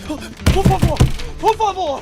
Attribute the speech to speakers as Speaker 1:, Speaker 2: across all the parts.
Speaker 1: Por favor! Por favor!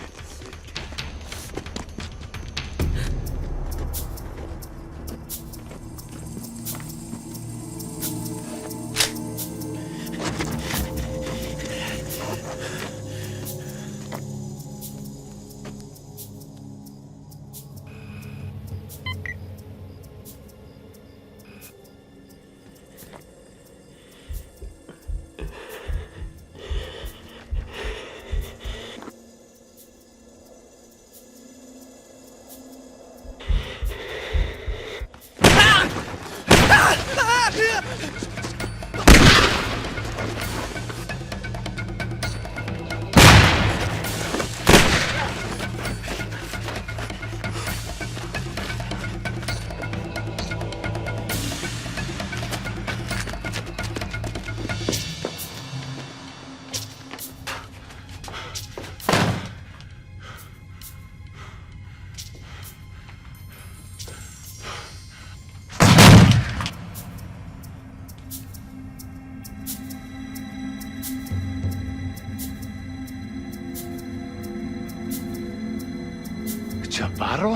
Speaker 2: Chaparro?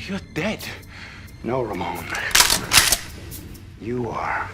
Speaker 2: You're dead.
Speaker 3: No, Ramon. You are.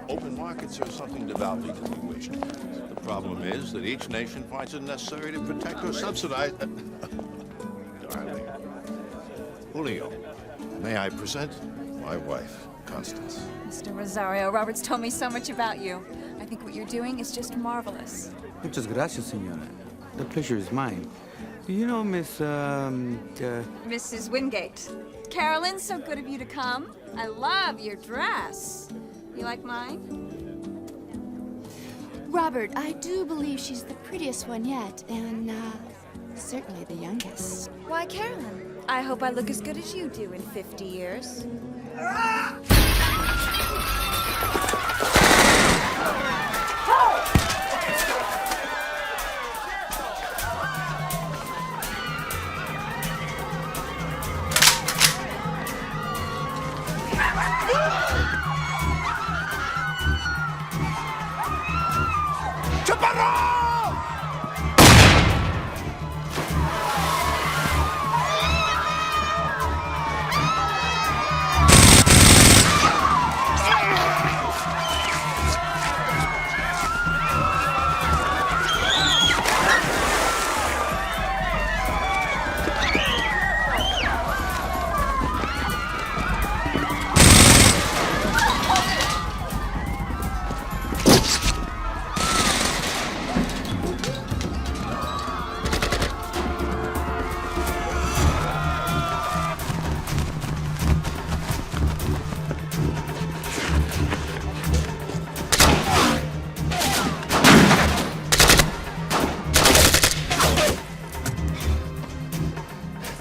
Speaker 4: Open markets are something devoutly to be wished. The problem is that each nation finds it necessary to protect or subsidize. Darling. Julio, may I present my wife, Constance.
Speaker 5: Mr. Rosario, Robert's told me so much about you. I think what you're doing is just marvelous.
Speaker 6: Muchas gracias, señora. The pleasure is mine. Do you know Miss,
Speaker 5: Mrs. Wingate. Carolyn, so good of you to come. I love your dress. You like mine?
Speaker 7: Robert, I do believe she's the prettiest one yet, and certainly the youngest.
Speaker 5: Why, Carolyn? I hope I look as good as you do in 50 years.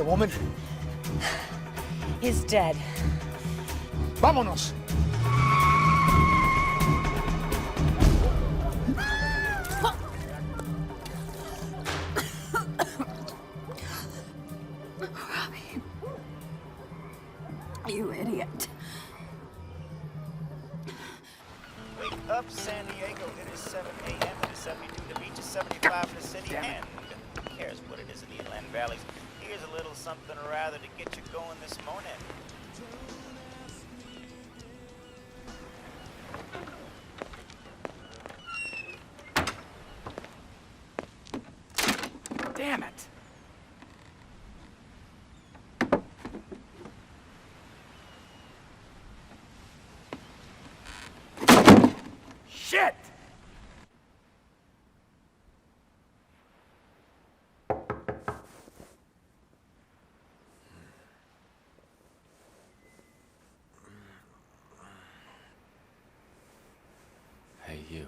Speaker 1: woman?
Speaker 8: He's dead.
Speaker 1: Vámonos!
Speaker 5: You idiot.
Speaker 9: Wake up, San Diego. It is 7 a.m. It is 72. The beach is 75 in the city. And who cares what it is in the inland valleys? Here's a little something or other to get you going this morning.
Speaker 2: Damn it! Shit!
Speaker 10: Hey, you.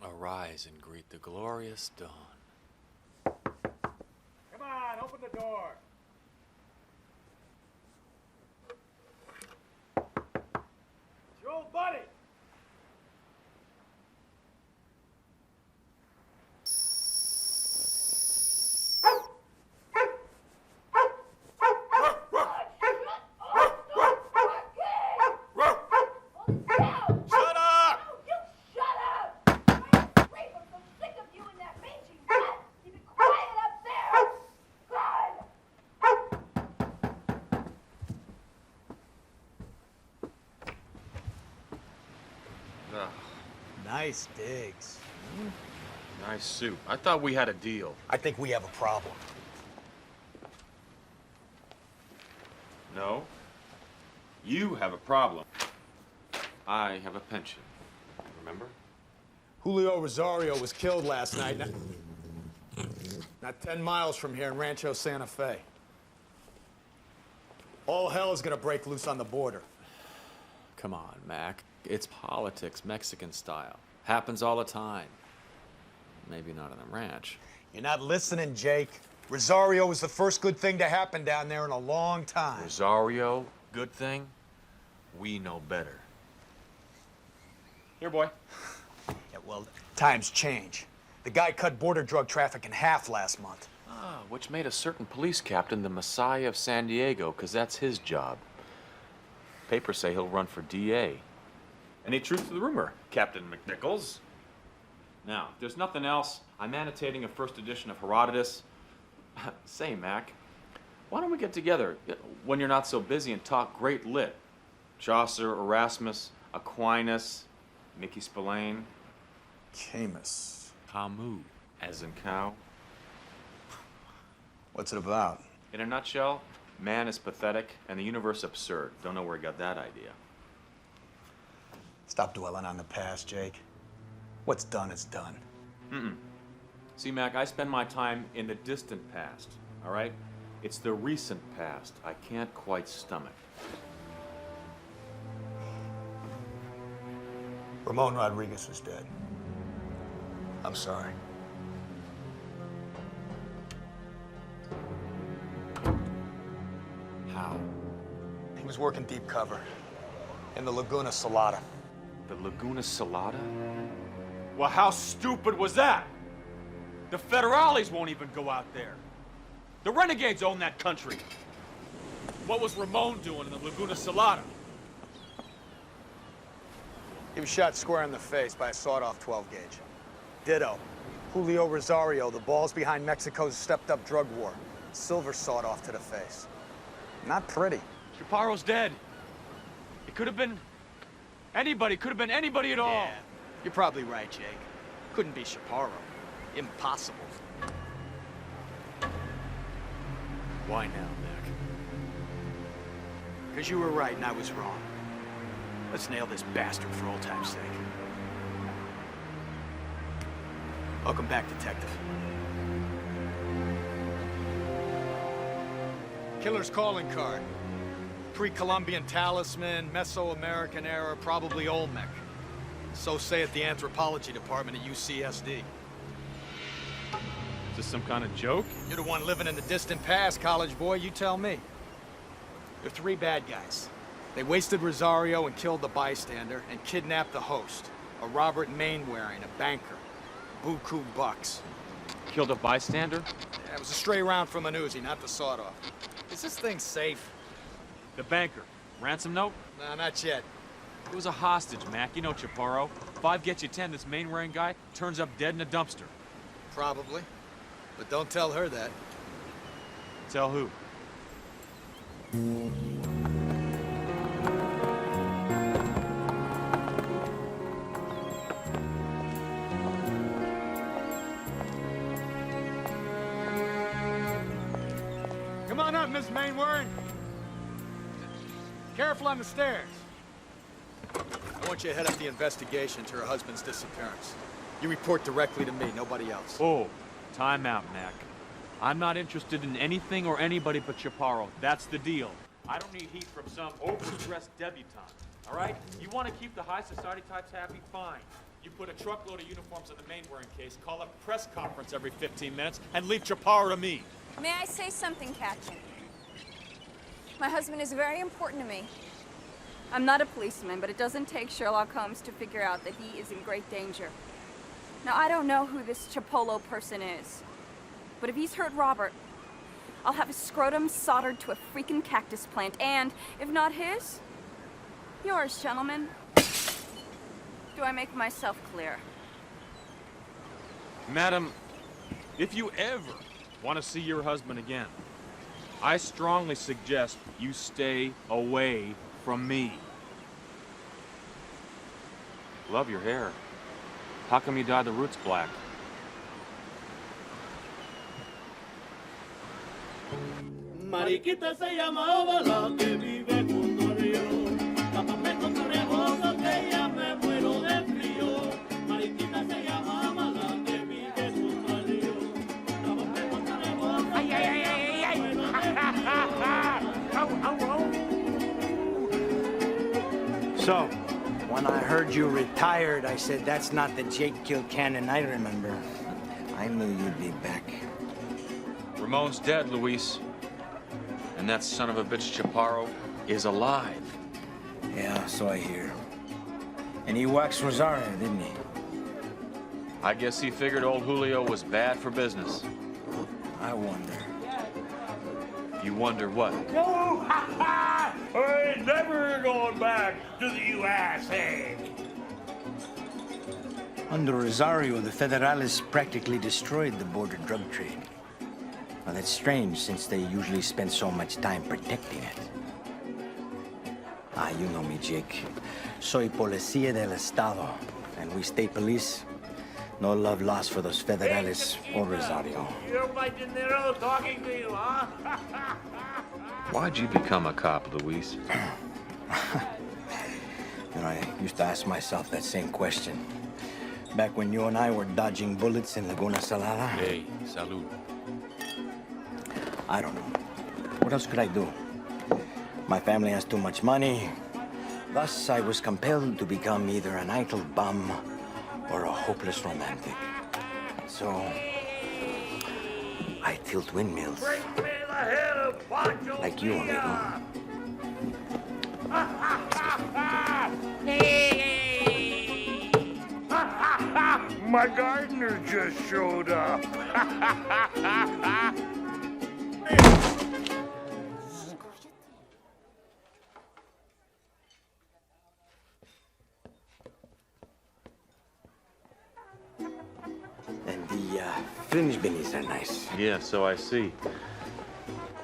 Speaker 10: Arise and greet the glorious dawn.
Speaker 1: Come on, open the door. It's your old buddy.
Speaker 4: Shut up!
Speaker 1: Nice digs.
Speaker 10: Nice suit. I thought we had a deal.
Speaker 1: I think we have a problem.
Speaker 10: No. You have a problem. I have a pension. Remember?
Speaker 1: Julio Rosario was killed last night. Not 10 miles from here in Rancho Santa Fe. All hell is gonna break loose on the border.
Speaker 10: Come on, Mac. It's politics, Mexican style. Happens all the time. Maybe not on the ranch.
Speaker 1: You're not listening, Jake. Rosario was the first good thing to happen down there in a long time.
Speaker 10: Rosario, good thing? We know better. Here, boy.
Speaker 1: Yeah, well, times change. The guy cut border drug traffic in half last month.
Speaker 10: Ah, which made a certain police captain the Messiah of San Diego, because that's his job. Papers say he'll run for DA. Any truth to the rumor, Captain McNichols? Now, if there's nothing else, I'm annotating a first edition of Herodotus. Say, Mac, why don't we get together when you're not so busy and talk great lit? Chaucer, Erasmus, Aquinas, Mickey Spillane.
Speaker 1: Camus.
Speaker 10: Camus, as in cow.
Speaker 1: What's it about?
Speaker 10: In a nutshell, man is pathetic and the universe absurd. Don't know where he got that idea.
Speaker 1: Stop dwelling on the past, Jake. What's done is done.
Speaker 10: See, Mac, I spend my time in the distant past, all right? It's the recent past I can't quite stomach.
Speaker 1: Ramon Rodriguez is dead. I'm sorry.
Speaker 10: How?
Speaker 1: He was working deep cover in the Laguna Salada.
Speaker 10: The Laguna Salada? Well, how stupid was that? The federales won't even go out there. The renegades own that country. What was Ramon doing in the Laguna Salada?
Speaker 1: He was shot square in the face by a sawed-off 12-gauge. Ditto. Julio Rosario, the balls behind Mexico's stepped-up drug war. Silver sawed off to the face. Not pretty.
Speaker 10: Chaparro's dead. It could have been anybody. Could have been anybody at all.
Speaker 11: Yeah, you're probably right, Jake. Couldn't be Chaparro. Impossible.
Speaker 10: Why now, Mac?
Speaker 11: Because you were right and I was wrong. Let's nail this bastard for old time's sake. Welcome back, Detective.
Speaker 1: Killer's calling card. Pre-Columbian talisman, Mesoamerican era, probably Olmec. So say at the anthropology department at UCSD.
Speaker 10: Is this some kind of joke?
Speaker 1: You're the one living in the distant past, college boy. You tell me. There are three bad guys. They wasted Rosario and killed the bystander and kidnapped the host, a Robert Mainwaring, a banker. Buku bucks.
Speaker 10: Killed a bystander?
Speaker 1: Yeah, it was a stray round from an Uzi, not the sawed-off. Is this thing safe?
Speaker 10: The banker. Ransom note?
Speaker 1: Nah, not yet.
Speaker 10: It was a hostage, Mac. You know Chaparro. 5 gets you 10, this Mainwaring guy turns up dead in a dumpster.
Speaker 1: Probably. But don't tell her that.
Speaker 10: Tell who?
Speaker 1: Come on up, Miss Mainwaring. Careful on the stairs. I want you to head up the investigation into her husband's disappearance. You report directly to me, nobody else.
Speaker 10: Oh, time out, Mac. I'm not interested in anything or anybody but Chaparro. That's the deal. I don't need heat from some overdressed debutante, all right? You want to keep the high society types happy? Fine. You put a truckload of uniforms in the Mainwaring case, call up a press conference every 15 minutes, and leave Chaparro to me.
Speaker 5: May I say something, Captain? My husband is very important to me. I'm not a policeman, but it doesn't take Sherlock Holmes to figure out that he is in great danger. Now, I don't know who this Chapolo person is, but if he's hurt Robert, I'll have his scrotum soldered to a freaking cactus plant, and if not his, yours, gentlemen. Do I make myself clear?
Speaker 10: Madam, if you ever want to see your husband again, I strongly suggest you stay away from me. Love your hair. How come you dyed the roots black?
Speaker 8: Mariquita se llamaba la que vive junto al río. Tápame con tu rebozo que ya me muero de frío. Mariquita se llamaba la que vive junto al río. Tápame con tu rebozo que ya me muero de frío.
Speaker 3: So, when I heard you retired, I said, that's not the Jake Kilcannon I remember. I knew you'd be back.
Speaker 10: Ramon's dead, Luis. And that son of a bitch Chaparro is alive.
Speaker 3: Yeah, so I hear. And he waxed Rosario, didn't he?
Speaker 10: I guess he figured old Julio was bad for business.
Speaker 3: I wonder.
Speaker 10: You wonder what?
Speaker 8: No, I ain't never going back to the U.S., hey?
Speaker 3: Under Rosario, the Federales practically destroyed the border drug trade. Well, that's strange, since they usually spend so much time protecting it. Ah, you know me, Jake. Soy policía del Estado, and we state police. No love lost for those Federales or Rosario.
Speaker 8: You're my dinero talking to you, huh?
Speaker 10: Why'd you become a cop, Luis?
Speaker 3: You know, I used to ask myself that same question. Back when you and I were dodging bullets in Laguna Salada.
Speaker 10: Hey, salud.
Speaker 3: I don't know. What else could I do? My family has too much money. Thus, I was compelled to become either an idle bum or a hopeless romantic. So, I tilt windmills. Like you, amigo.
Speaker 8: My gardener just showed up.
Speaker 3: And the fringe beanies are nice.
Speaker 10: Yeah, so I see.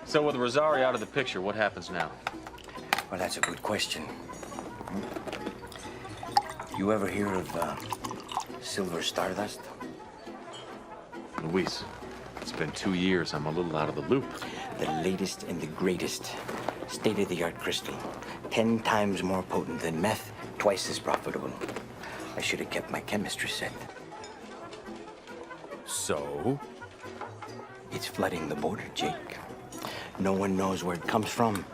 Speaker 10: So with Rosario out of the picture, what happens now?
Speaker 3: Well, that's a good question. You ever hear of Silver Stardust?
Speaker 10: Luis, it's been 2 years. I'm a little out of the loop.
Speaker 3: The latest and the greatest. State-of-the-art crystal. 10 times more potent than meth, twice as profitable. I should have kept my chemistry set.
Speaker 10: So?
Speaker 3: It's flooding the border, Jake. No one knows where it comes from.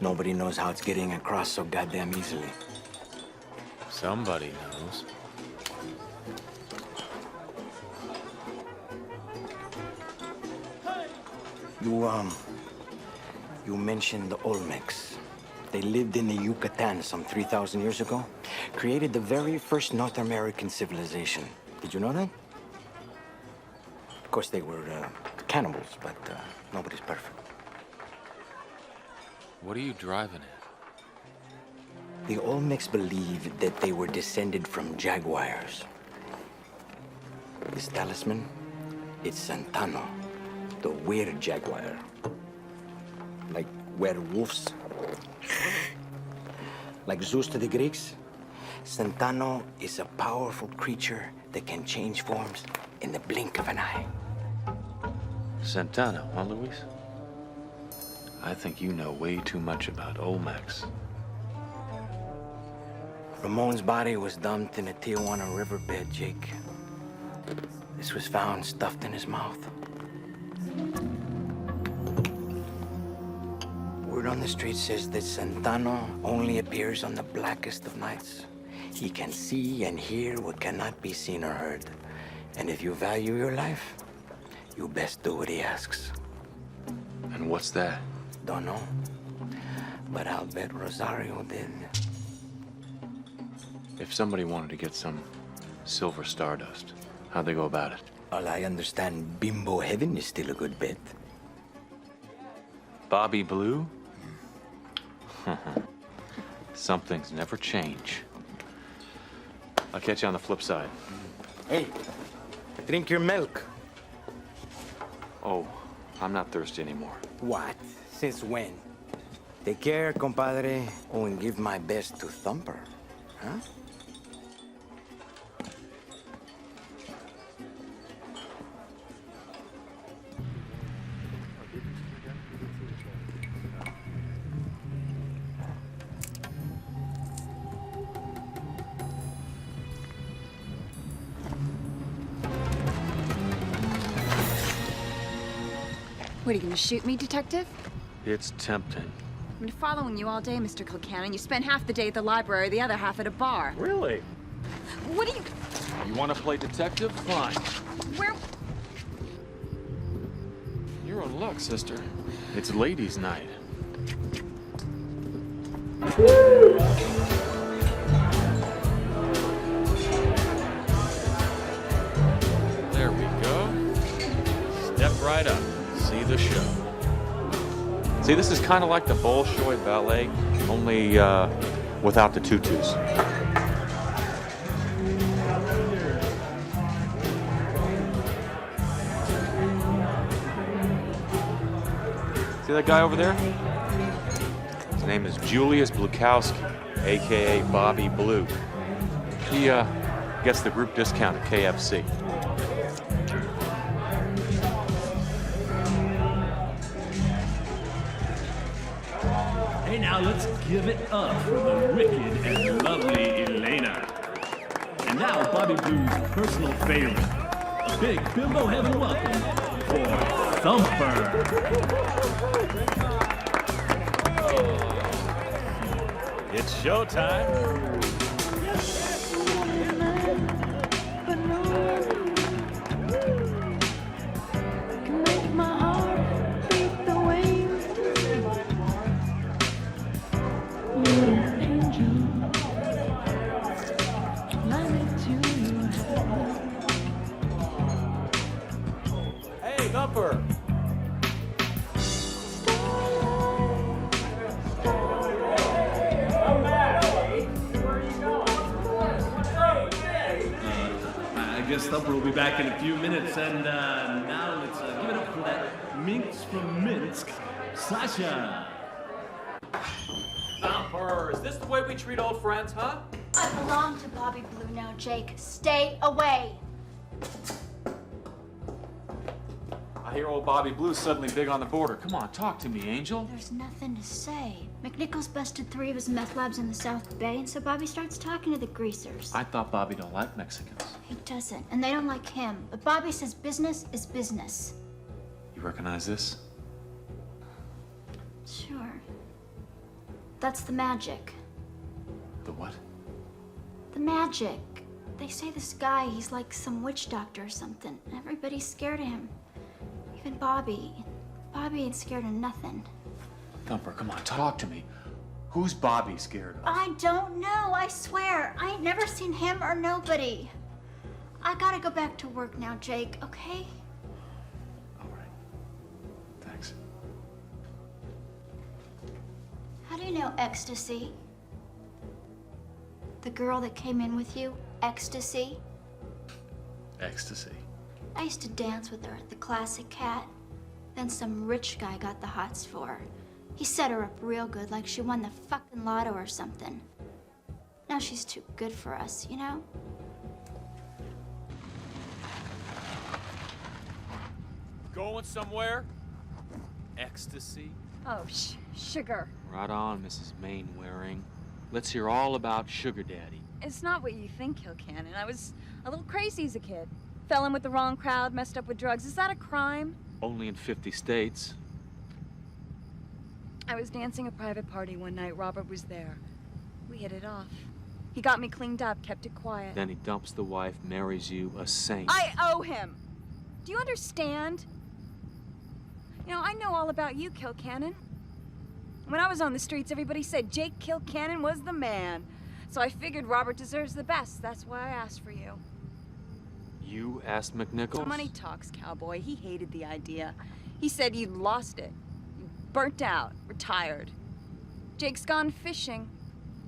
Speaker 3: Nobody knows how it's getting across so goddamn easily.
Speaker 10: Somebody knows.
Speaker 3: You mentioned the Olmecs. They lived in the Yucatan some 3,000 years ago. Created the very first North American civilization. Did you know that? Of course, they were cannibals, but nobody's perfect.
Speaker 10: What are you driving at?
Speaker 3: The Olmecs believed that they were descended from jaguars. This talisman, it's Santano, the weird jaguar. Like werewolves. Like Zeus to the Greeks, Santano is a powerful creature that can change forms in the blink of an eye.
Speaker 10: Santana, huh, Luis? I think you know way too much about Olmecs.
Speaker 3: Ramon's body was dumped in a Tijuana riverbed, Jake. This was found stuffed in his mouth. Word on the street says that Santano only appears on the blackest of nights. He can see and hear what cannot be seen or heard. And if you value your life, you best do what he asks.
Speaker 10: And what's that?
Speaker 3: Don't know, but I'll bet Rosario did.
Speaker 10: If somebody wanted to get some silver stardust, how'd they go about it?
Speaker 3: Well, I understand Bimbo Heaven is still a good bet.
Speaker 10: Bobby Blue? Some things never change. I'll catch you on the flip side.
Speaker 3: Hey, drink your milk.
Speaker 10: Oh, I'm not thirsty anymore.
Speaker 3: What? Since when? Take care, compadre. Oh, and give my best to Thumper. Huh?
Speaker 12: What, are you gonna shoot me, Detective?
Speaker 10: It's tempting.
Speaker 12: I've been following you all day, Mr. Kilcannon. You spent half the day at the library, the other half at a bar.
Speaker 10: Really?
Speaker 12: What do you...
Speaker 10: You want to play detective? Fine.
Speaker 12: Where...
Speaker 10: You're on luck, sister. It's ladies' night. There we go. Step right up. See the show. See, this is kind of like the Bolshoi Ballet, only without the tutus. See that guy over there? His name is Julius Blukowski, a.k.a. Bobby Blue. He gets the group discount at KFC.
Speaker 8: Hey, now let's give it up for the wicked and lovely Elena. And now Bobby Blue's personal favorite, a big Bimbo Heaven welcome for Thumper. It's showtime.
Speaker 10: Hey, Thumper!
Speaker 8: I guess Thumper will be back in a few minutes, and now let's give it up for that minx from Minsk, Sasha.
Speaker 10: Thumper, is this the way we treat old friends, huh?
Speaker 13: I belong to Bobby Blue now, Jake. Stay away.
Speaker 10: I hear old Bobby Blue's suddenly big on the border. Come on, talk to me, Angel.
Speaker 13: There's nothing to say. McNichols busted 3 of his meth labs in the South Bay, and so Bobby starts talking to the greasers.
Speaker 10: I thought Bobby don't like Mexicans.
Speaker 13: He doesn't, and they don't like him. But Bobby says business is business.
Speaker 10: You recognize this?
Speaker 13: Sure. That's the magic.
Speaker 10: The what?
Speaker 13: The magic. They say this guy, he's like some witch doctor or something. Everybody's scared of him. Even Bobby. Bobby ain't scared of nothing.
Speaker 10: Thumper, come on, talk to me. Who's Bobby scared of?
Speaker 13: I don't know, I swear. I ain't never seen him or nobody. I gotta go back to work now, Jake, okay?
Speaker 10: All right. Thanks.
Speaker 13: How do you know Ecstasy? The girl that came in with you, Ecstasy?
Speaker 10: Ecstasy.
Speaker 13: I used to dance with her at the Classic Cat. Then some rich guy got the hots for her. He set her up real good, like she won the fucking lotto or something. Now she's too good for us, you know?
Speaker 14: Going somewhere? Ecstasy?
Speaker 5: Oh, sugar.
Speaker 14: Right on, Mrs. Mainwaring. Let's hear all about Sugar Daddy.
Speaker 5: It's not what you think, Kilcannon. I was a little crazy as a kid. Fell in with the wrong crowd, messed up with drugs. Is that a crime?
Speaker 14: Only in 50 states.
Speaker 5: I was dancing a private party one night. Robert was there. We hit it off. He got me cleaned up, kept it quiet.
Speaker 14: Then he dumps the wife, marries you, a saint.
Speaker 5: I owe him. Do you understand? You know, I know all about you, Kilcannon. When I was on the streets, everybody said Jake Kilcannon was the man. So I figured Robert deserves the best. That's why I asked for you.
Speaker 14: You asked McNichols?
Speaker 5: Money talks, cowboy. He hated the idea. He said you'd lost it. Burnt out, retired. Jake's gone fishing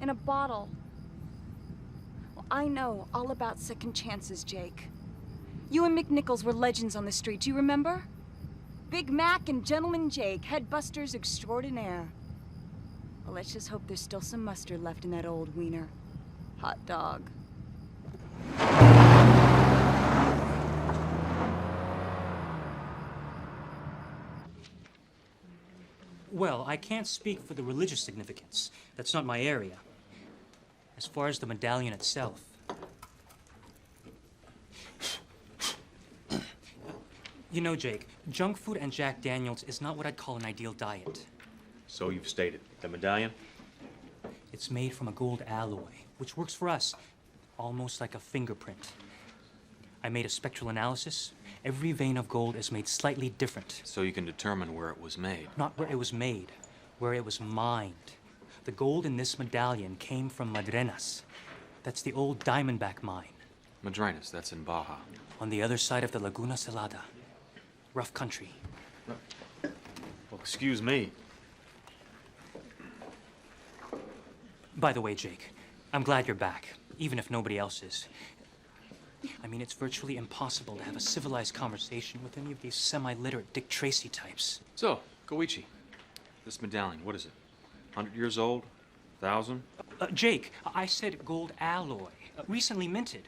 Speaker 5: in a bottle. Well, I know all about second chances, Jake. You and McNichols were legends on the street, you remember? Big Mac and Gentleman Jake, headbusters extraordinaire. Well, let's just hope there's still some mustard left in that old wiener. Hot dog.
Speaker 15: Well, I can't speak for the religious significance. That's not my area. As far as the medallion itself. You know, Jake, junk food and Jack Daniels is not what I'd call an ideal diet.
Speaker 10: So you've stated. The medallion?
Speaker 15: It's made from a gold alloy, which works for us, almost like a fingerprint. I made a spectral analysis. Every vein of gold is made slightly different.
Speaker 10: So you can determine where it was made.
Speaker 15: Not where it was made, where it was mined. The gold in this medallion came from Madrenas. That's the old Diamondback mine.
Speaker 10: Madrenas, that's in Baja.
Speaker 15: On the other side of the Laguna Salada. Rough country.
Speaker 10: Well, excuse me.
Speaker 15: By the way, Jake, I'm glad you're back, even if nobody else is. I mean, it's virtually impossible to have a civilized conversation with any of these semi-literate Dick Tracy types.
Speaker 10: So, Koichi, this medallion, what is it? 100 years old? 1,000?
Speaker 15: Jake, I said gold alloy. Recently minted.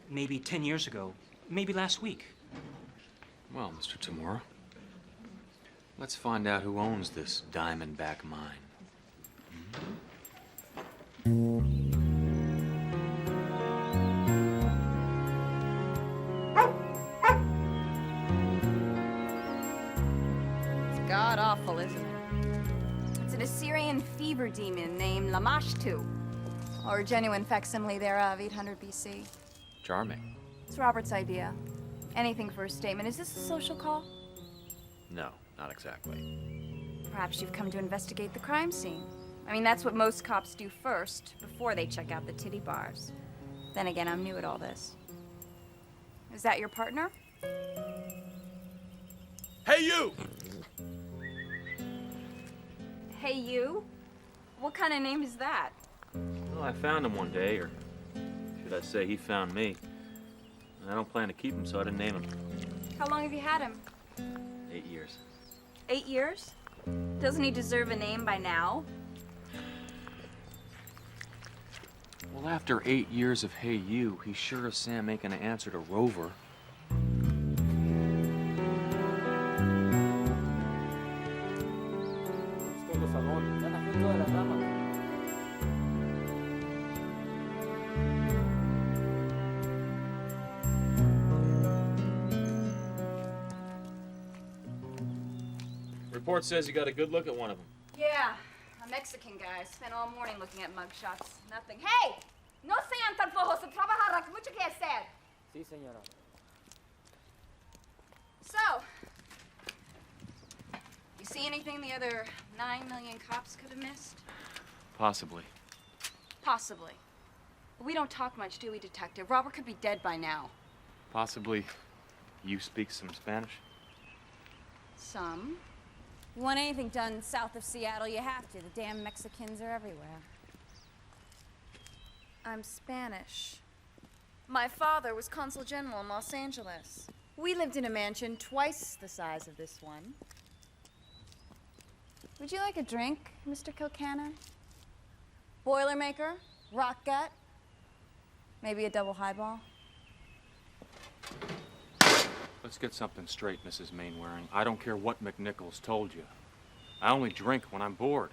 Speaker 15: Maybe 10 years ago. Maybe last week.
Speaker 10: Well, Mr. Tamura, let's find out who owns this Diamondback mine.
Speaker 5: It's god-awful, isn't it? It's an Assyrian fever demon named Lamashtu, or a genuine facsimile thereof, 800 BC.
Speaker 10: Charming.
Speaker 5: It's Robert's idea. Anything for a statement. Is this a social call?
Speaker 10: No, not exactly.
Speaker 5: Perhaps you've come to investigate the crime scene. I mean, that's what most cops do first, before they check out the titty bars. Then again, I'm new at all this. Is that your partner?
Speaker 14: Hey, you!
Speaker 5: Hey, you? What kind of name is that?
Speaker 10: Well, I found him one day, or should I say he found me. And I don't plan to keep him, so I didn't name him.
Speaker 5: How long have you had him?
Speaker 10: 8 years.
Speaker 5: 8 years? Doesn't he deserve a name by now?
Speaker 10: Well, after 8 years of Hey You, he sure as Sam ain't gonna answer to Rover. Report says you got a good look at one of them.
Speaker 5: Yeah, a Mexican guy. Spent all morning looking at mugshots. Nothing. Hey! No sean tan flojos. Se trabaja, que mucho que hacer.
Speaker 11: Sí, señora.
Speaker 5: So,
Speaker 12: anything the other 9 million cops could have missed?
Speaker 10: Possibly.
Speaker 12: Possibly. We don't talk much, do we, Detective? Robert could be dead by now.
Speaker 10: Possibly. You speak some Spanish?
Speaker 12: Some.
Speaker 5: You want anything done south of Seattle, you have to. The damn Mexicans are everywhere.
Speaker 12: I'm Spanish. My father was Consul General in Los Angeles. We lived in a mansion twice the size of this one.
Speaker 5: Would you like a drink, Mr. Kilcannon? Boilermaker? Rock gut? Maybe a double highball?
Speaker 14: Let's get something straight, Mrs. Mainwaring. I don't care what McNichols told you. I only drink when I'm bored.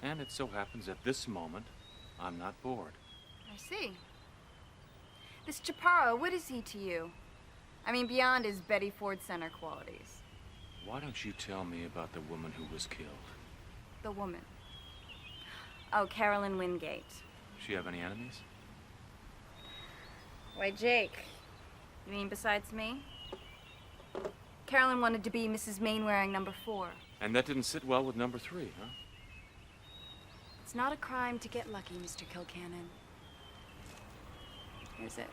Speaker 14: And it so happens at this moment, I'm not bored.
Speaker 12: I see. This Chaparro, what is he to you? I mean, beyond his Betty Ford Center qualities.
Speaker 14: Why don't you tell me about the woman who was killed?
Speaker 12: The woman. Oh, Carolyn Wingate.
Speaker 14: She have any enemies?
Speaker 12: Why, Jake. You mean besides me? Carolyn wanted to be Mrs. Mainwaring number 4.
Speaker 14: And that didn't sit well with number 3, huh?
Speaker 12: It's not a crime to get lucky, Mr. Kilcannon. Here's it.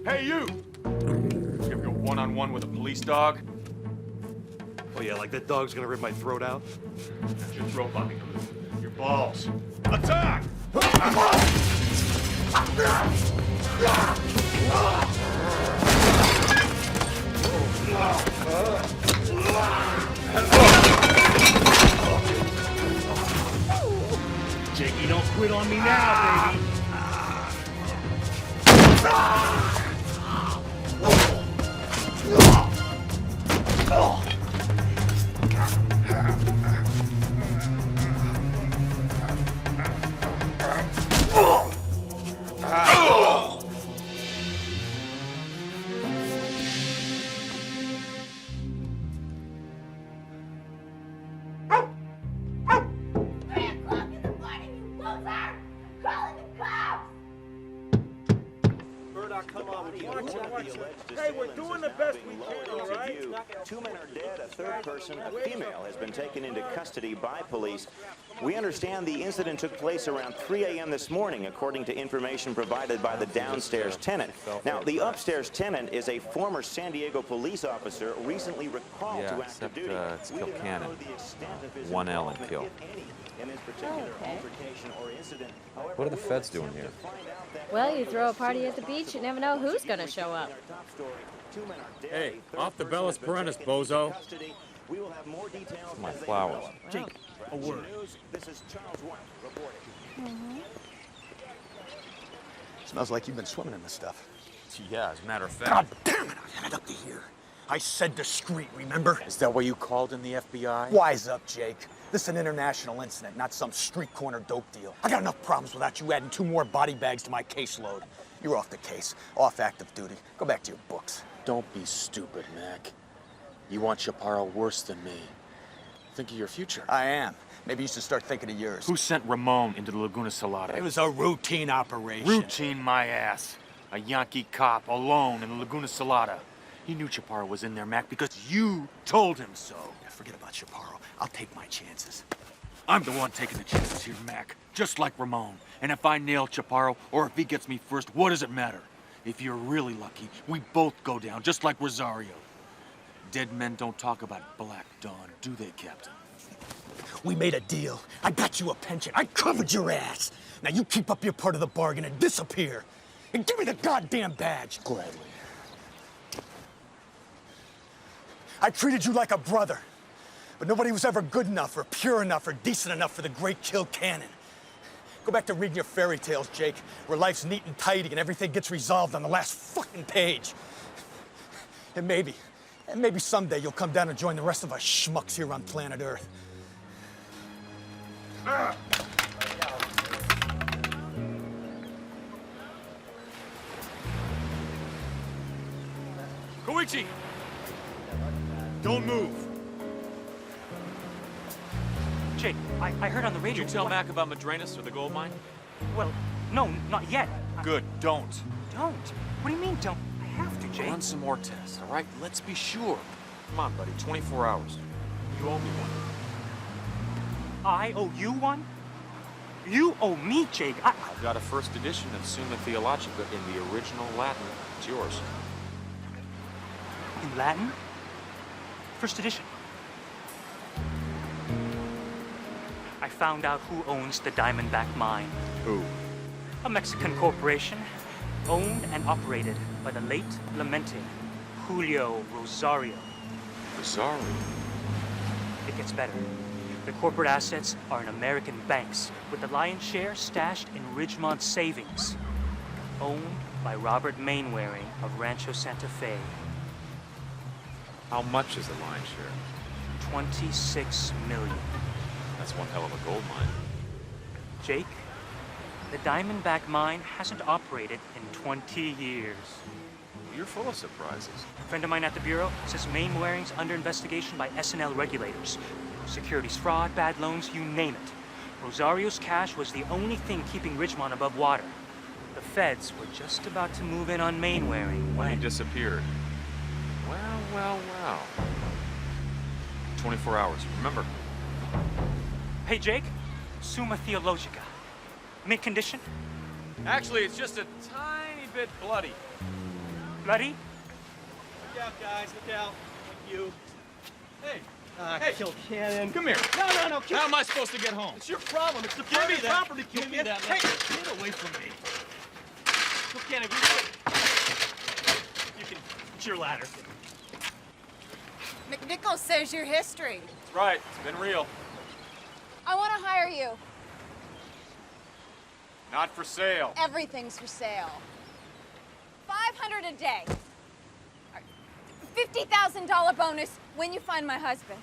Speaker 10: Hey, you! You ever go one-on-one with a police dog?
Speaker 16: Oh yeah, like that dog's gonna rip my throat out?
Speaker 10: That's your throat, Bobby. Your balls. Attack!
Speaker 8: Jakey, don't quit on me now, baby. come on, hey, we're doing the best we can, all right?
Speaker 9: 2 men are dead, a third person, a female, has been taken into custody by police. We understand the incident took place around 3 a.m. this morning, according to information provided by the downstairs tenant. Now, the upstairs tenant is a former San Diego police officer recently recalled to active duty.
Speaker 10: It's Kilcannon. 1L in Kill.
Speaker 9: In this particular altercation or incident.
Speaker 10: What are the feds doing here?
Speaker 17: Well, you throw a party at the beach, you never know who's gonna show up.
Speaker 14: Hey, off the Bellas Perennis, bozo.
Speaker 9: We will have more details.
Speaker 10: My flowers.
Speaker 8: Jake, a word.
Speaker 9: This is Charles White reporting.
Speaker 1: Smells like you've been swimming in this stuff.
Speaker 14: Yeah, as a matter of fact.
Speaker 1: God damn it, I had it up to here. I said discreet, remember?
Speaker 14: Is that why you called in the FBI?
Speaker 1: Wise up, Jake. This is an international incident, not some street corner dope deal. I got enough problems without you adding 2 more body bags to my caseload. You're off the case, off active duty. Go back to your books.
Speaker 14: Don't be stupid, Mac. You want Chaparro worse than me. Think of your future.
Speaker 1: I am. Maybe you should start thinking of yours.
Speaker 14: Who sent Ramon into the Laguna Salada?
Speaker 1: It was a routine operation.
Speaker 14: Routine my ass. A Yankee cop alone in the Laguna Salada. He knew Chaparro was in there, Mac, because you told him so.
Speaker 1: Forget about Chaparro. I'll take my chances.
Speaker 14: I'm the one taking the chances here, Mac. Just like Ramon. And if I nail Chaparro, or if he gets me first, what does it matter? If you're really lucky, we both go down, just like Rosario. Dead men don't talk about Black Dawn, do they, Captain?
Speaker 1: We made a deal. I got you a pension. I covered your ass. Now you keep up your part of the bargain and disappear. And give me the goddamn badge.
Speaker 14: Gladly.
Speaker 1: I treated you like a brother. But nobody was ever good enough or pure enough or decent enough for the great Kilcannon. Go back to reading your fairy tales, Jake, where life's neat and tidy and everything gets resolved on the last fucking page. And maybe someday you'll come down and join the rest of us schmucks here on planet Earth.
Speaker 14: Koichi! Don't move.
Speaker 15: Jake, I heard on the radio...
Speaker 10: Did you tell Mac about Madrenas or the gold mine?
Speaker 15: Well, no, not yet.
Speaker 14: Good, don't.
Speaker 15: Don't? What do you mean, don't? I have to, Jake.
Speaker 10: Run some more tests, all right? Let's be sure. Come on, buddy, 24 hours. You owe me one.
Speaker 15: I owe you one? You owe me, Jake.
Speaker 10: I've got a first edition of Summa Theologica in the original Latin. It's yours.
Speaker 15: In Latin? First edition. I found out who owns the Diamondback mine.
Speaker 10: Who?
Speaker 15: A Mexican corporation, owned and operated by the late lamented Julio Rosario.
Speaker 10: Rosario?
Speaker 15: It gets better. The corporate assets are in American banks, with the lion's share stashed in Ridgemont Savings, owned by Robert Mainwaring of Rancho Santa Fe.
Speaker 10: How much is the lion's share?
Speaker 15: 26 million.
Speaker 10: That's one hell of a gold mine.
Speaker 15: Jake, the Diamondback mine hasn't operated in 20 years.
Speaker 10: You're full of surprises.
Speaker 15: A friend of mine at the Bureau says Mainwaring's under investigation by SNL regulators. Securities fraud, bad loans, you name it. Rosario's cash was the only thing keeping Ridgemont above water. The feds were just about to move in on Mainwaring
Speaker 10: when he disappeared. Well. 24 hours, remember?
Speaker 15: Hey, Jake. Summa Theologica. Mint condition?
Speaker 10: Actually, it's just a tiny bit bloody.
Speaker 15: Bloody?
Speaker 8: Look out, guys, look out. Thank you.
Speaker 11: Hey.
Speaker 8: Hey, Kilcannon.
Speaker 11: Come here.
Speaker 8: No.
Speaker 11: How am I supposed to get home?
Speaker 8: It's your problem. It's the
Speaker 11: Give me that.
Speaker 8: property, Kilcannon.
Speaker 11: Give me that.
Speaker 8: Hey,
Speaker 11: Get away from me.
Speaker 8: Kilcannon, you can. It's your ladder.
Speaker 12: McNichols says your history.
Speaker 10: That's right. It's been real.
Speaker 12: I want to hire you.
Speaker 10: Not for sale.
Speaker 12: Everything's for sale. $500 a day. $50,000 bonus when you find my husband.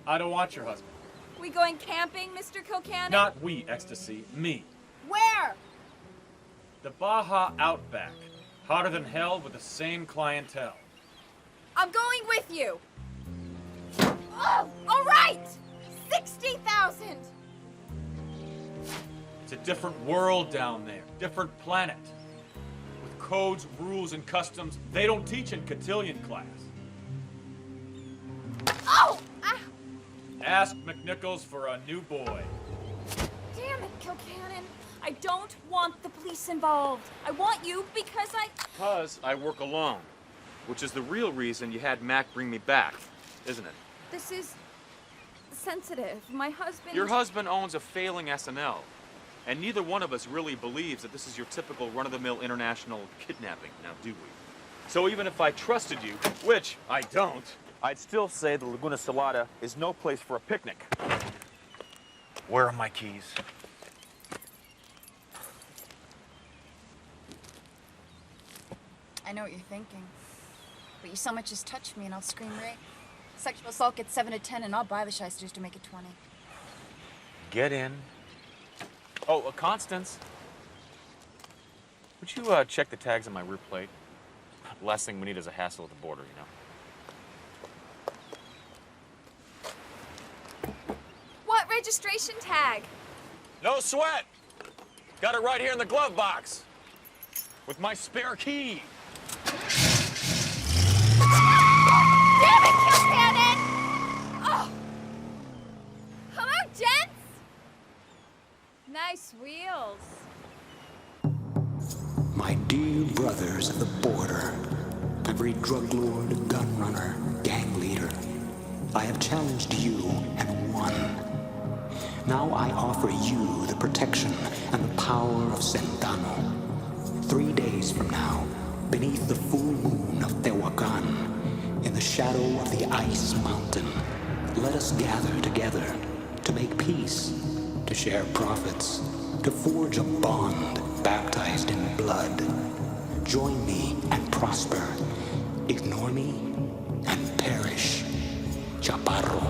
Speaker 10: I don't want your husband.
Speaker 5: We going camping, Mr. Kilcannon?
Speaker 10: Not we, Ecstasy. Me.
Speaker 12: Where?
Speaker 10: The Baja Outback. Hotter than hell with the same clientele.
Speaker 5: I'm going with you. Oh, all right. 60,000.
Speaker 10: It's a different world down there, different planet. With codes, rules, and customs they don't teach in cotillion class.
Speaker 5: Oh! Ah!
Speaker 10: Ask McNichols for a new boy.
Speaker 5: Damn it, Kilcannon. I don't want the police involved. I want you because
Speaker 10: Because I work alone, which is the real reason you had Mac bring me back, isn't it?
Speaker 5: This is sensitive. My husband...
Speaker 10: Your husband owns a failing SNL, and neither one of us really believes that this is your typical run-of-the-mill international kidnapping, now do we? So even if I trusted you, which I don't, I'd still say the Laguna Salada is no place for a picnic.
Speaker 14: Where are my keys?
Speaker 12: I know what you're thinking. But you so much as touch me and I'll scream rape. Sexual assault gets 7 to 10 and I'll buy the shysters to make it 20.
Speaker 10: Get in. Oh, Constance. Would you check the tags on my rear plate? Last thing we need is a hassle at the border, you know?
Speaker 5: What registration tag?
Speaker 10: No sweat. Got it right here in the glove box. With my spare key.
Speaker 5: Damn it, Kilcannon! Oh! Hello, gents! Nice wheels.
Speaker 18: My dear brothers of the border, every drug lord, gun runner, gang leader, I have challenged you and won. Now I offer you the protection and the power of Centano. 3 days from now, beneath the full moon of Tehuacan, in the shadow of the ice mountain, let us gather together to make peace, to share profits, to forge a bond baptized in blood. Join me and prosper. Ignore me and perish. Chaparro.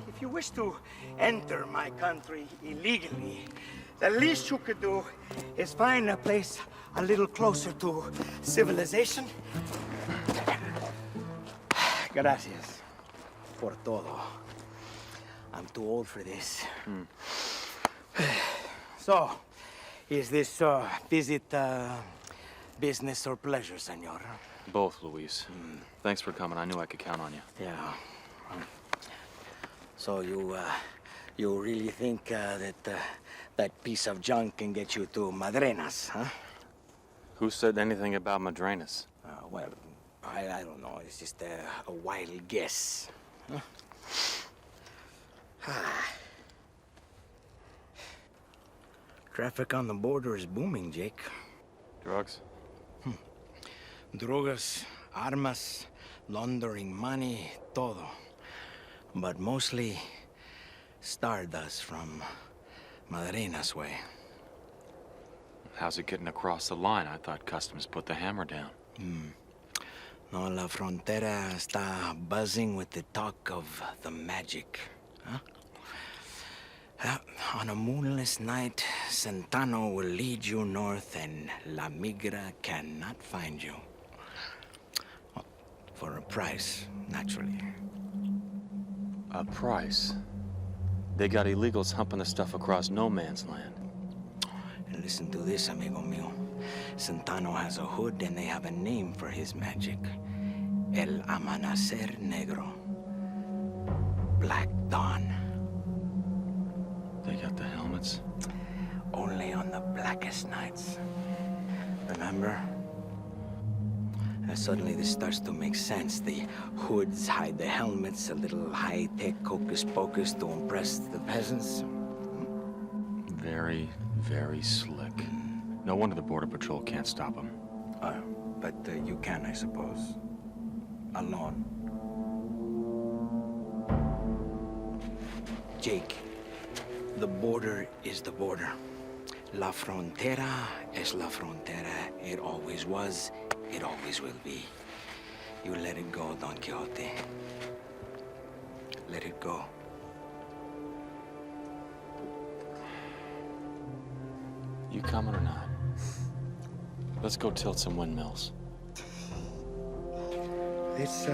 Speaker 19: If you wish to enter my country illegally, the least you could do is find a place a little closer to civilization. Gracias por todo. I'm too old for this. So, is this visit business or pleasure, senor?
Speaker 10: Both, Luis. Thanks for coming. I knew I could count on you.
Speaker 19: Yeah. So you really think that piece of junk can get you to Madrenas, huh?
Speaker 10: Who said anything about Madrenas?
Speaker 19: Well, I don't know. It's just a wild guess. Huh? Traffic on the border is booming, Jake.
Speaker 10: Drugs?
Speaker 19: Drogas, armas, laundering money, todo. But mostly stardust from Madrena's way.
Speaker 10: How's it getting across the line? I thought customs put the hammer down.
Speaker 19: No, la frontera está buzzing with the talk of the magic. Huh? On a moonless night, Centano will lead you north and La Migra cannot find you. Well, for a price, naturally.
Speaker 10: A price? They got illegals humping the stuff across no man's land.
Speaker 19: And listen to this, amigo mío. Centano has a hood and they have a name for his magic. El Amanecer Negro. Black Dawn.
Speaker 10: They got the helmets?
Speaker 19: Only on the blackest nights. Remember? And suddenly this starts to make sense. The hoods hide the helmets, a little high-tech hocus-pocus to impress the peasants.
Speaker 10: Very, very slick. No wonder the Border Patrol can't stop them.
Speaker 3: but you can, I suppose. Alone. Jake, the border is the border. La frontera es la frontera. It always was, it always will be. You let it go, Don Quixote. Let it go.
Speaker 10: You coming or not? Let's go tilt some windmills.
Speaker 3: It's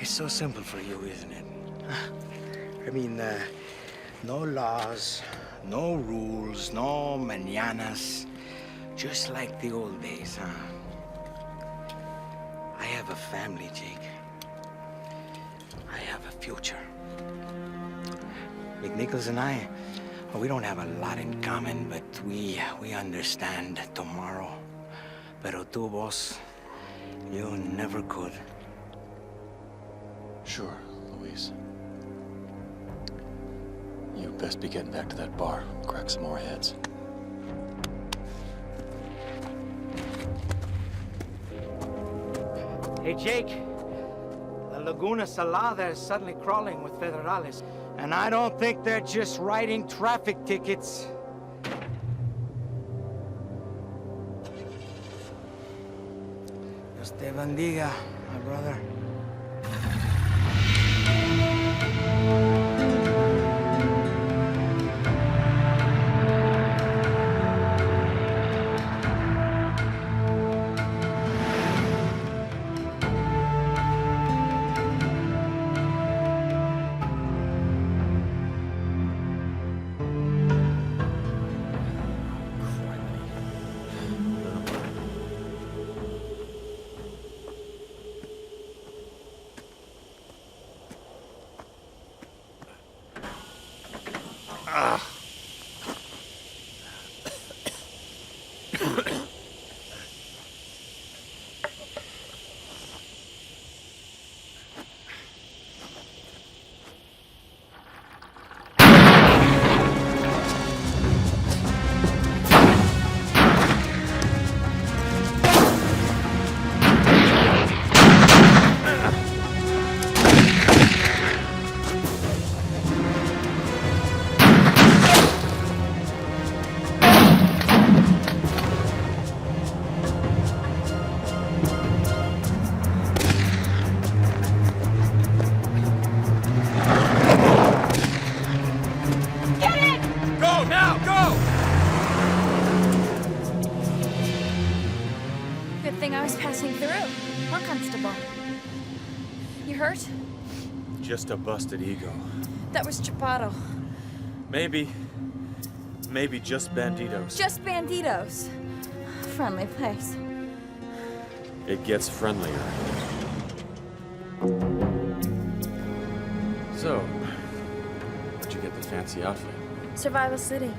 Speaker 3: so simple for you, isn't it? I mean, no laws, no rules, no mañanas. Just like the old days, huh? I have a family, Jake. I have a future. McNichols and I, well, we don't have a lot in common, but we understand tomorrow. Pero tú, boss, you never could.
Speaker 10: Sure, Luis. You best be getting back to that bar. Crack some more heads.
Speaker 19: Hey, Jake. The Laguna Salada is suddenly crawling with federales. And I don't think they're just writing traffic tickets. Dios te bendiga, my brother.
Speaker 10: Just a busted ego.
Speaker 12: That was Chaparro.
Speaker 10: Maybe just banditos.
Speaker 12: Just banditos. Friendly place.
Speaker 10: It gets friendlier. So, where'd you get the fancy outfit?
Speaker 12: Survival City.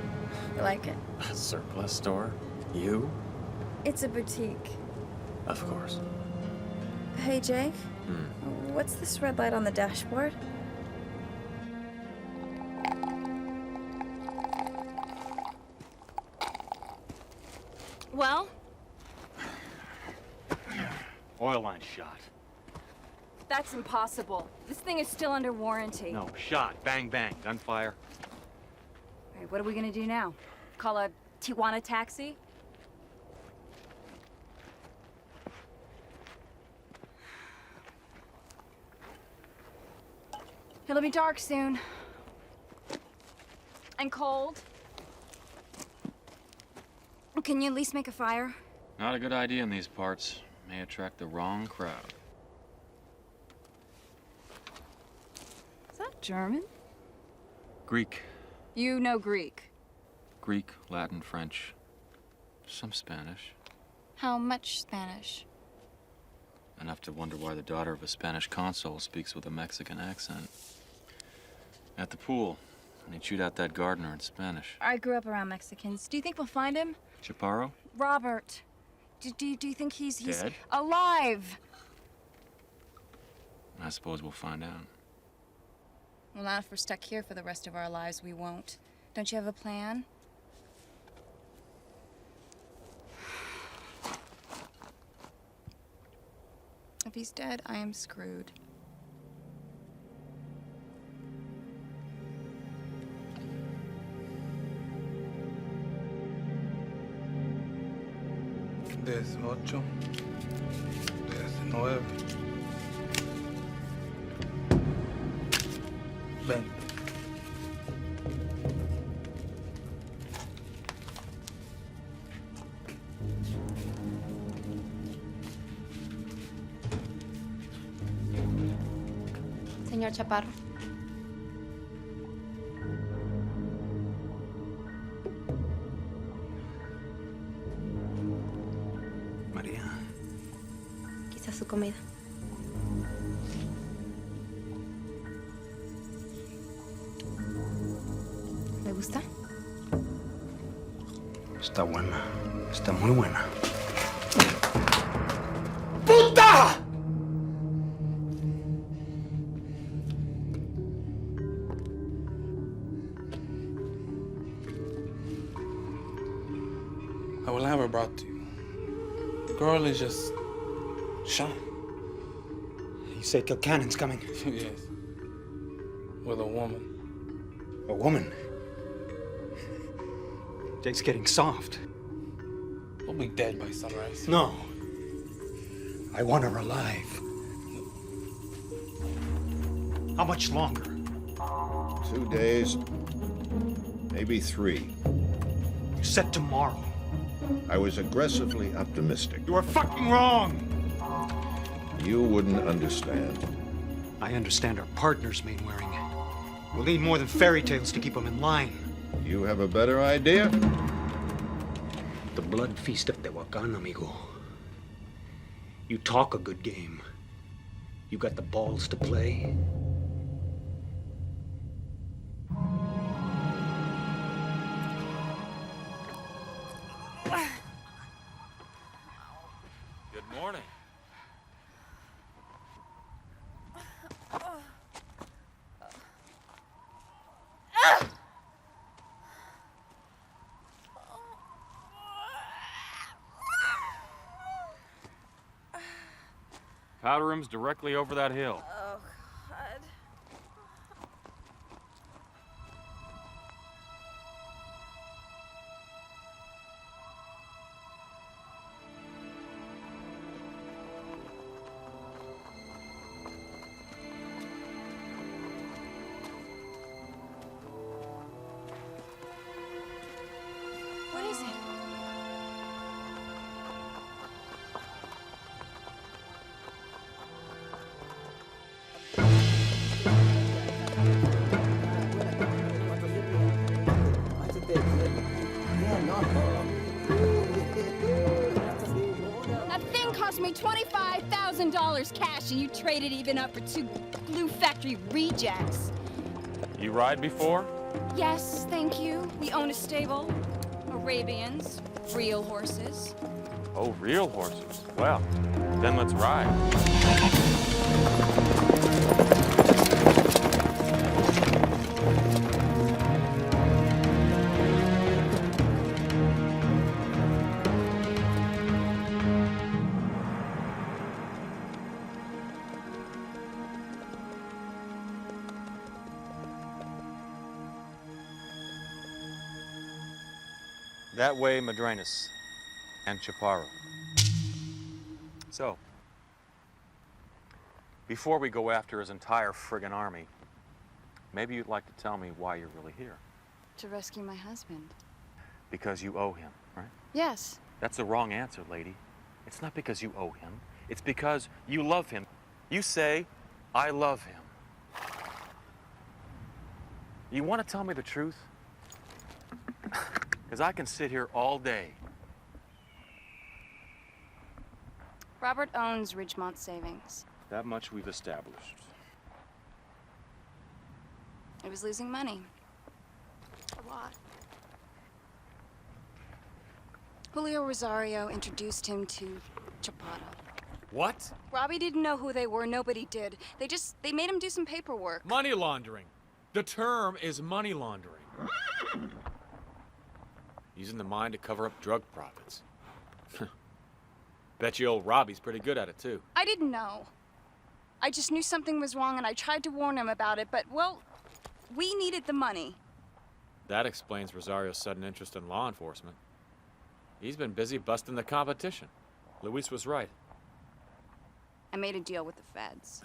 Speaker 12: You like it?
Speaker 10: A surplus store? You?
Speaker 12: It's a boutique.
Speaker 10: Of course.
Speaker 12: Hey, Jake. What's this red light on the dashboard? Well?
Speaker 14: Oil line shot.
Speaker 5: That's impossible. This thing is still under warranty.
Speaker 14: No, shot. Bang, bang. Gunfire.
Speaker 5: All right, what are we gonna do now? Call a Tijuana taxi? It'll be dark soon. And cold. Can you at least make a fire?
Speaker 10: Not a good idea in these parts. May attract the wrong crowd.
Speaker 5: Is that German?
Speaker 10: Greek.
Speaker 5: You know Greek.
Speaker 10: Greek, Latin, French. Some Spanish.
Speaker 12: How much Spanish?
Speaker 10: Enough to wonder why the daughter of a Spanish consul speaks with a Mexican accent. At the pool, when he chewed out that gardener in Spanish.
Speaker 12: I grew up around Mexicans. Do you think we'll find him?
Speaker 10: Chaparro?
Speaker 12: Robert. Do you think he's
Speaker 10: Dead?
Speaker 12: alive?
Speaker 10: I suppose we'll find out.
Speaker 12: Well, not if we're stuck here for the rest of our lives, we won't. Don't you have a plan?
Speaker 20: he's dead, I am screwed.
Speaker 6: Dieciocho, 19, 20.
Speaker 7: Señor Chaparro.
Speaker 18: María.
Speaker 7: Quizás su comida. ¿Le gusta?
Speaker 18: Está buena. Está muy buena.
Speaker 6: ¡Puta! I will have her brought to you. The girl is just shot.
Speaker 18: You say Kilcannon's coming?
Speaker 6: Yes. With a woman.
Speaker 18: A woman? Jake's getting soft.
Speaker 6: We'll be dead by sunrise.
Speaker 18: No. I want her alive. How much longer?
Speaker 4: 2 days, maybe 3.
Speaker 18: You said tomorrow.
Speaker 4: I was aggressively optimistic.
Speaker 18: You are fucking wrong!
Speaker 4: You wouldn't understand.
Speaker 18: I understand our partners, Mainwaring. We'll need more than fairy tales to keep them in line.
Speaker 4: You have a better idea?
Speaker 18: The blood feast of Tehuacan, amigo. You talk a good game. You got the balls to play?
Speaker 10: Good morning. Powder room's directly over that hill.
Speaker 5: Oh, God.
Speaker 7: What is it?
Speaker 5: That thing cost me $25,000 cash, and you traded even up for 2 glue factory rejects.
Speaker 10: You ride before?
Speaker 5: Yes, thank you. We own a stable. Arabians, real horses.
Speaker 10: Oh, real horses. Well, then let's ride. That way, Madrenas and Chaparro. So, before we go after his entire friggin' army, maybe you'd like to tell me why you're really here.
Speaker 12: To rescue my husband.
Speaker 10: Because you owe him, right?
Speaker 12: Yes.
Speaker 10: That's the wrong answer, lady. It's not because you owe him. It's because you love him. You say, I love him. You want to tell me the truth? Because I can sit here all day.
Speaker 12: Robert owns Ridgemont Savings.
Speaker 10: That much we've established.
Speaker 12: It was losing money. A lot. Julio Rosario introduced him to Chaparro.
Speaker 2: What?
Speaker 12: Robbie didn't know who they were. Nobody did. They made him do some paperwork.
Speaker 2: Money laundering. The term is money laundering. Using the mine to cover up drug profits. Bet you old Robbie's pretty good at it, too.
Speaker 5: I didn't know. I just knew something was wrong and I tried to warn him about it, but, well, we needed the money.
Speaker 2: That explains Rosario's sudden interest in law enforcement. He's been busy busting the competition. Luis was right.
Speaker 5: I made a deal with the feds.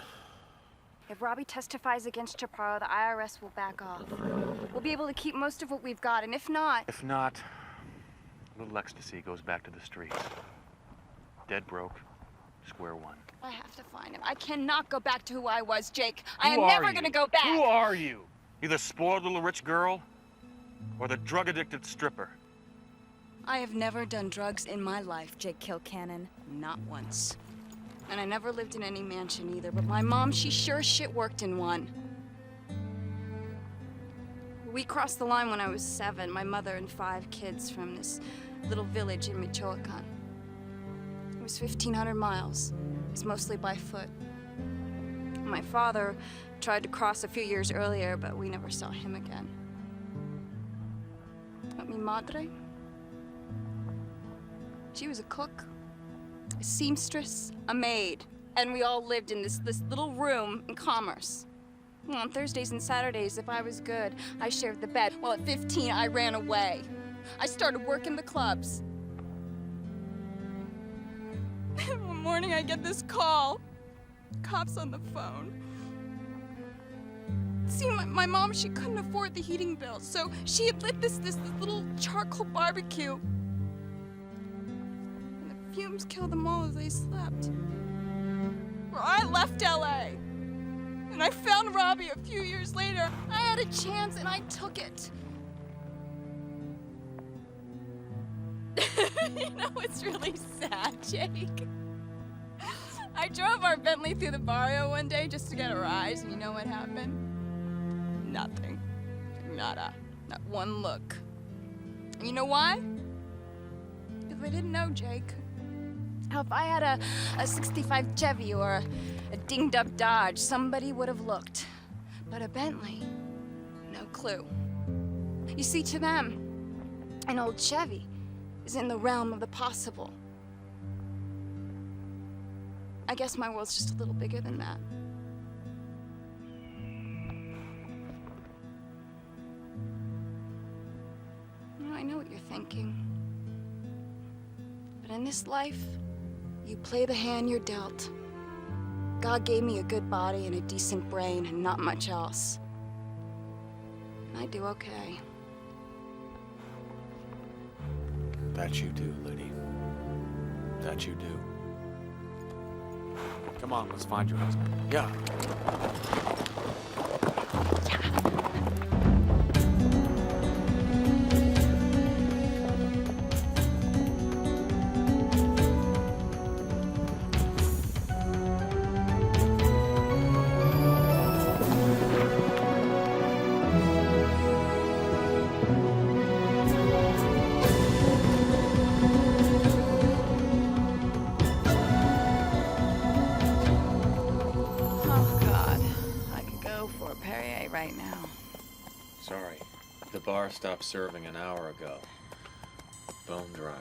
Speaker 5: If Robbie testifies against Chaparro, the IRS will back off. We'll be able to keep most of what we've got, and if not...
Speaker 16: If not, little ecstasy goes back to the streets. Dead broke, square one.
Speaker 5: I have to find him. I cannot go back to who I was, Jake. I am
Speaker 16: Who
Speaker 5: never
Speaker 16: are
Speaker 5: gonna
Speaker 16: you?
Speaker 5: go back.
Speaker 16: Who are you? You the spoiled little rich girl? Or the drug-addicted stripper?
Speaker 5: I have never done drugs in my life, Jake Kilcannon. Not once. And I never lived in any mansion either, but my mom, she sure as shit worked in one. We crossed the line when I was 7, my mother and 5 kids from this little village in Michoacan. It was 1,500 miles. It was mostly by foot. My father tried to cross a few years earlier, but we never saw him again. But mi madre? She was a cook, a seamstress, a maid, and we all lived in this little room in Commerce. Well, on Thursdays and Saturdays, if I was good, I shared the bed. Well, at 15, I ran away. I started working the clubs. One morning, I get this call. Cops on the phone. See, my mom, she couldn't afford the heating bill, so she had lit this little charcoal barbecue. And the fumes killed them all as they slept. Well, I left LA. And I found Robbie a few years later. I had a chance and I took it. You know what's really sad, Jake? I drove our Bentley through the barrio one day just to get a rise, and you know what happened? Nothing. Nada. Not one look. And you know why? Because I didn't know Jake. If I had a 65 Chevy or a dinged up Dodge, somebody would have looked. But a Bentley, no clue. You see, to them, an old Chevy is in the realm of the possible. I guess my world's just a little bigger than that. You know, I know what you're thinking. But in this life, you play the hand you're dealt. God gave me a good body and a decent brain and not much else. And I do okay.
Speaker 2: That you do, Liddy. That you do. Come on, let's find your husband. Yeah.
Speaker 5: Right now.
Speaker 10: Sorry. The bar stopped serving an hour ago. Bone dry.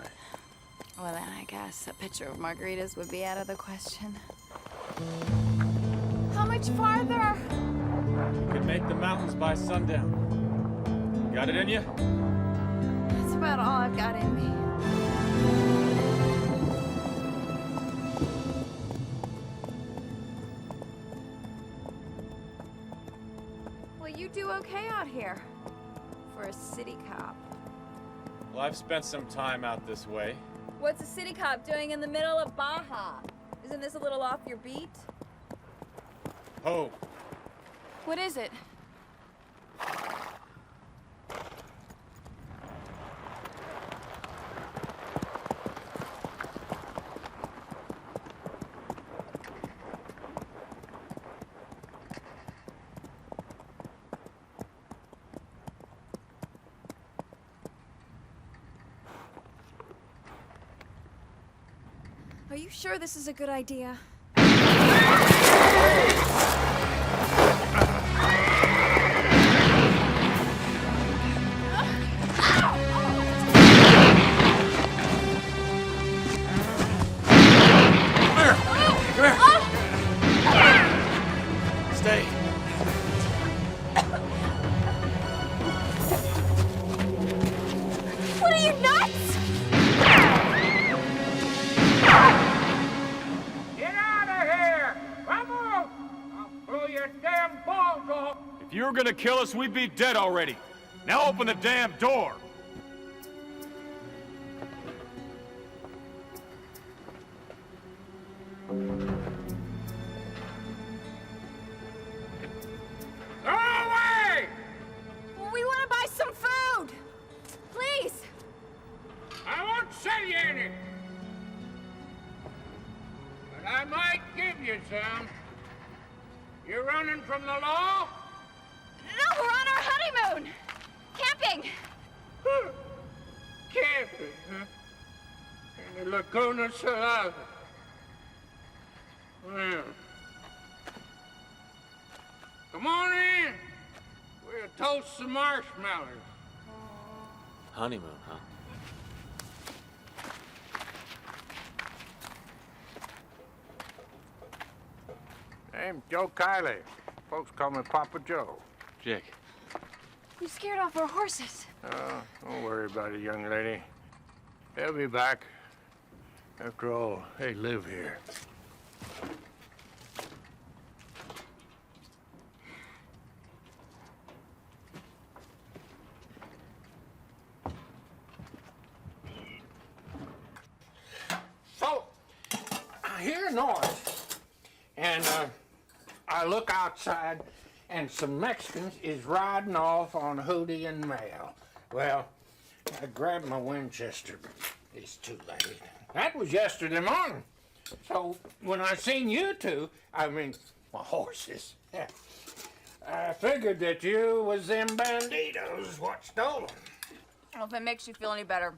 Speaker 5: Well, then I guess a pitcher of margaritas would be out of the question. How much farther?
Speaker 2: You can make the mountains by sundown. You got it in you?
Speaker 5: That's about all I've got in me. You do okay out here for a city cop.
Speaker 2: Well, I've spent some time out this way.
Speaker 5: What's a city cop doing in the middle of Baja? Isn't this a little off your beat?
Speaker 2: Oh.
Speaker 5: What is it? Are you sure this is a good idea?
Speaker 14: If you were gonna kill us, we'd be dead already. Now open the damn door!
Speaker 5: Go away! We want to buy some food! Please!
Speaker 8: I won't sell you any. But I might give you some. You running from the law?
Speaker 5: No, we're on our honeymoon! Camping!
Speaker 8: Camping, huh? In the Laguna Salada. Well, come on in. We'll toast some marshmallows.
Speaker 2: Honeymoon, huh?
Speaker 8: Name's Joe Kiley. Folks call me Papa Joe.
Speaker 2: Jake.
Speaker 12: You scared off our horses.
Speaker 8: Oh, don't worry about it, young lady. They'll be back. After all, they live here. So, I hear a noise, and I look outside, and some Mexicans is riding off on Hootie and Mail. Well, I grabbed my Winchester, but it's too late. That was yesterday morning. So when I seen you two, I mean, my horses, I figured that you was them banditos what stole them.
Speaker 12: Well, if it makes you feel any better,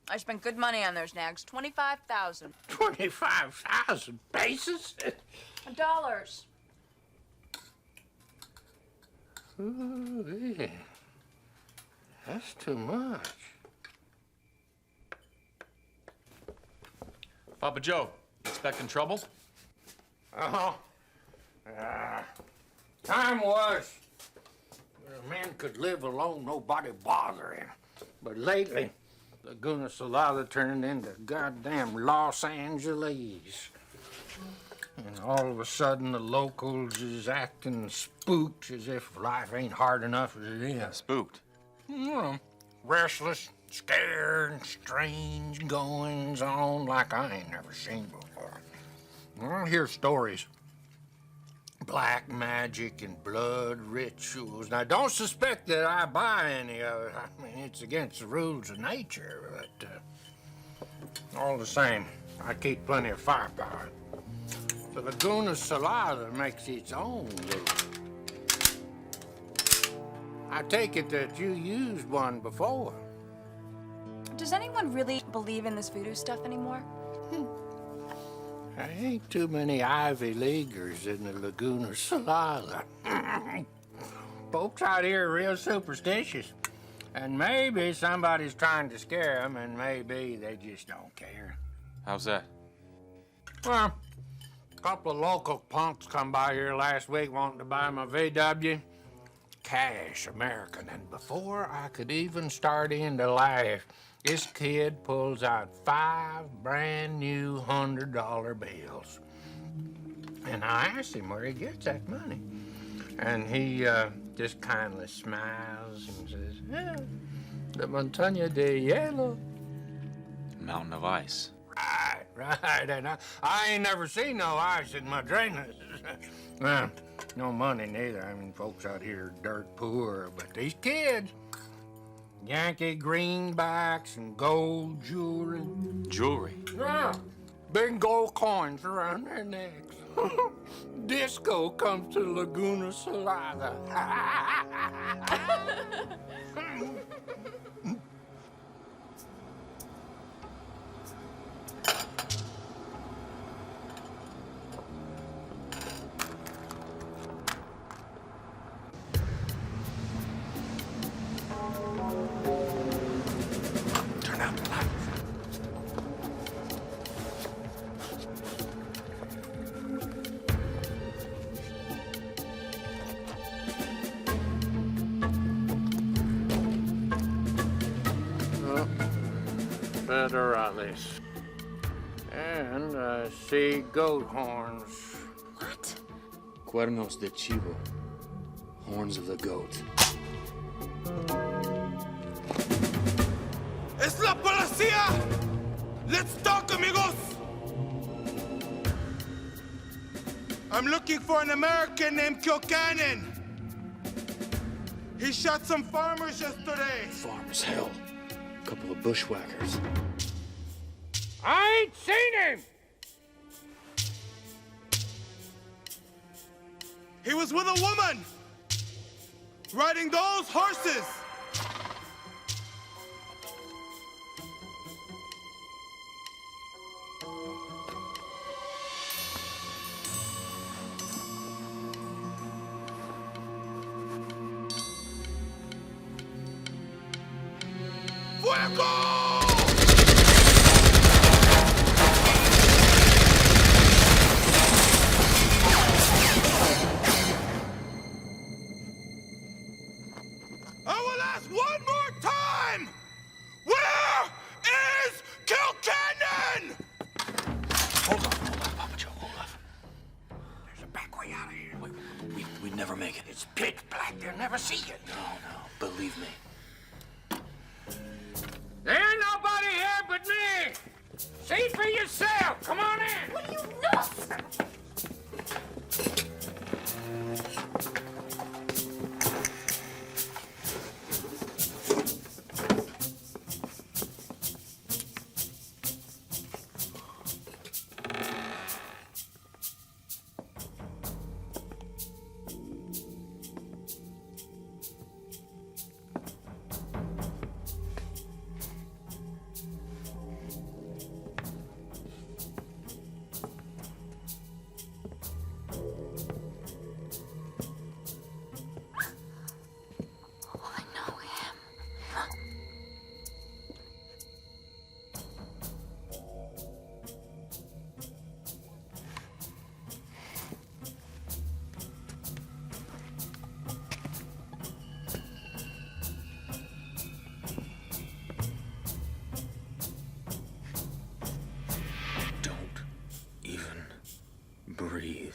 Speaker 12: I spent good money on those nags. $25,000.
Speaker 8: 25,000 pesos?
Speaker 12: Dollars.
Speaker 8: Ooh, yeah. That's too much.
Speaker 10: Papa Joe, expecting trouble?
Speaker 8: Time was when a man could live alone, nobody bothering. But lately, Laguna Salada turned into goddamn Los Angeles. And all of a sudden, the locals is acting spooked as if life ain't hard enough as it is.
Speaker 10: Spooked?
Speaker 8: You know, restless, scared, strange goings on like I ain't never seen before. I hear stories. Black magic and blood rituals. Now, don't suspect that I buy any of it. I mean, it's against the rules of nature, but all the same, I keep plenty of firepower. The Laguna Salada makes its own rules. I take it that you used one before.
Speaker 12: Does anyone really believe in this voodoo stuff anymore?
Speaker 8: There ain't too many Ivy Leaguers in the Laguna Salada. Folks out here are real superstitious. And maybe somebody's trying to scare them, and maybe they just don't care.
Speaker 10: How's that?
Speaker 8: Well, a couple of local punks come by here last week wanting to buy my VW. Cash American. And before I could even start in to laugh, this kid pulls out 5 brand new $100 bills. And I asked him where he gets that money. And he just kindly smiles and says, yeah, the Montaña de Hielo.
Speaker 10: Mountain of ice.
Speaker 8: Right. And I ain't never seen no ice in my drainage. Well, no money neither. I mean, folks out here are dirt poor. But these kids, Yankee greenbacks and gold jewelry.
Speaker 10: Jewelry?
Speaker 8: Yeah, big gold coins around their necks. Disco comes to Laguna Salada.
Speaker 3: Turn out the lights.
Speaker 8: Federales. And I see goat horns.
Speaker 6: Cuernos de chivo.
Speaker 20: Horns of the goat.
Speaker 21: ¡Es la policía! Let's talk, amigos! I'm looking for an American named Kilcannon. He shot some farmers yesterday.
Speaker 20: Farmers, hell. A couple of bushwhackers.
Speaker 21: I ain't seen him! He was with a woman! Riding those horses! Fuego! I will ask one more time! Where is Kilcannon?
Speaker 20: Hold on, Papa Joe, hold on. There's a back way out of here. We'd never make it. It's pitch black. They'll never see you. No, believe me.
Speaker 21: There ain't nobody here but me! See for yourself! Come on in!
Speaker 5: What do you know?
Speaker 20: Breathe.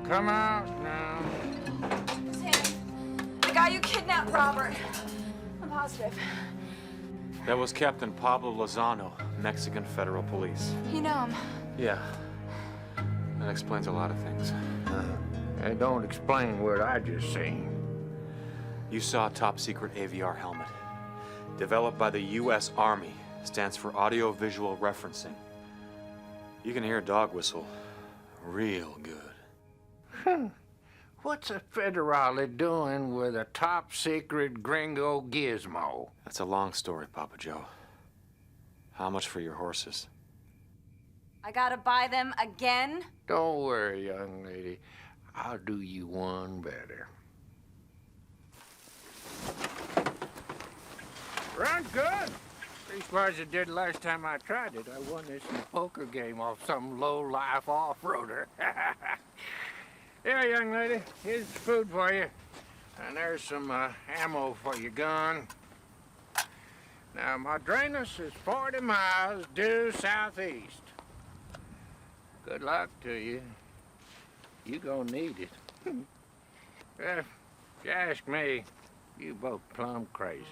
Speaker 21: Come out now.
Speaker 5: It's him. The guy you kidnapped Robert. I'm positive.
Speaker 2: That was Captain Pablo Lozano, Mexican Federal Police.
Speaker 5: You know him.
Speaker 2: Yeah. That explains a lot of things.
Speaker 21: It don't explain what I just seen.
Speaker 2: You saw a top-secret AVR helmet. Developed by the U.S. Army. Stands for Audio-Visual Referencing. You can hear a dog whistle real good.
Speaker 21: What's a federale doing with a top-secret gringo gizmo?
Speaker 2: That's a long story, Papa Joe. How much for your horses?
Speaker 5: I gotta buy them again?
Speaker 21: Don't worry, young lady. I'll do you one better. Run good. As far as it did last time I tried it, I won this in a poker game off some low-life off-roader. Here, young lady, here's food for you. And there's some ammo for your gun. Now, Madrenas is 40 miles due southeast. Good luck to you. You gonna need it. If you ask me, you both plumb crazy.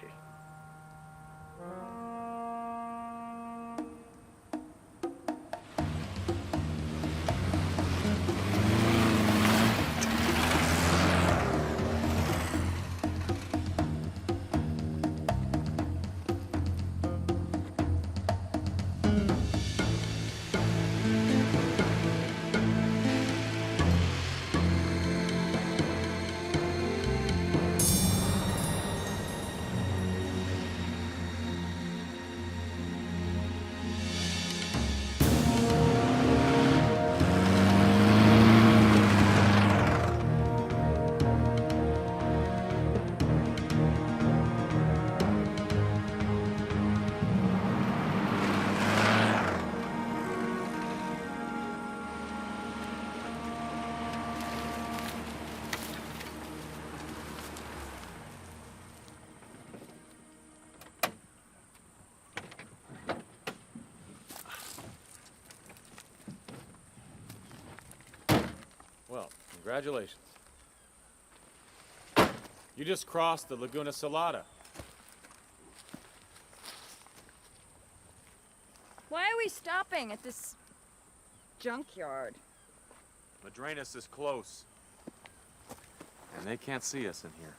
Speaker 2: Well, congratulations. You just crossed the Laguna Salada.
Speaker 5: Why are we stopping at this junkyard?
Speaker 2: Madrenas is close. And they can't see us in here.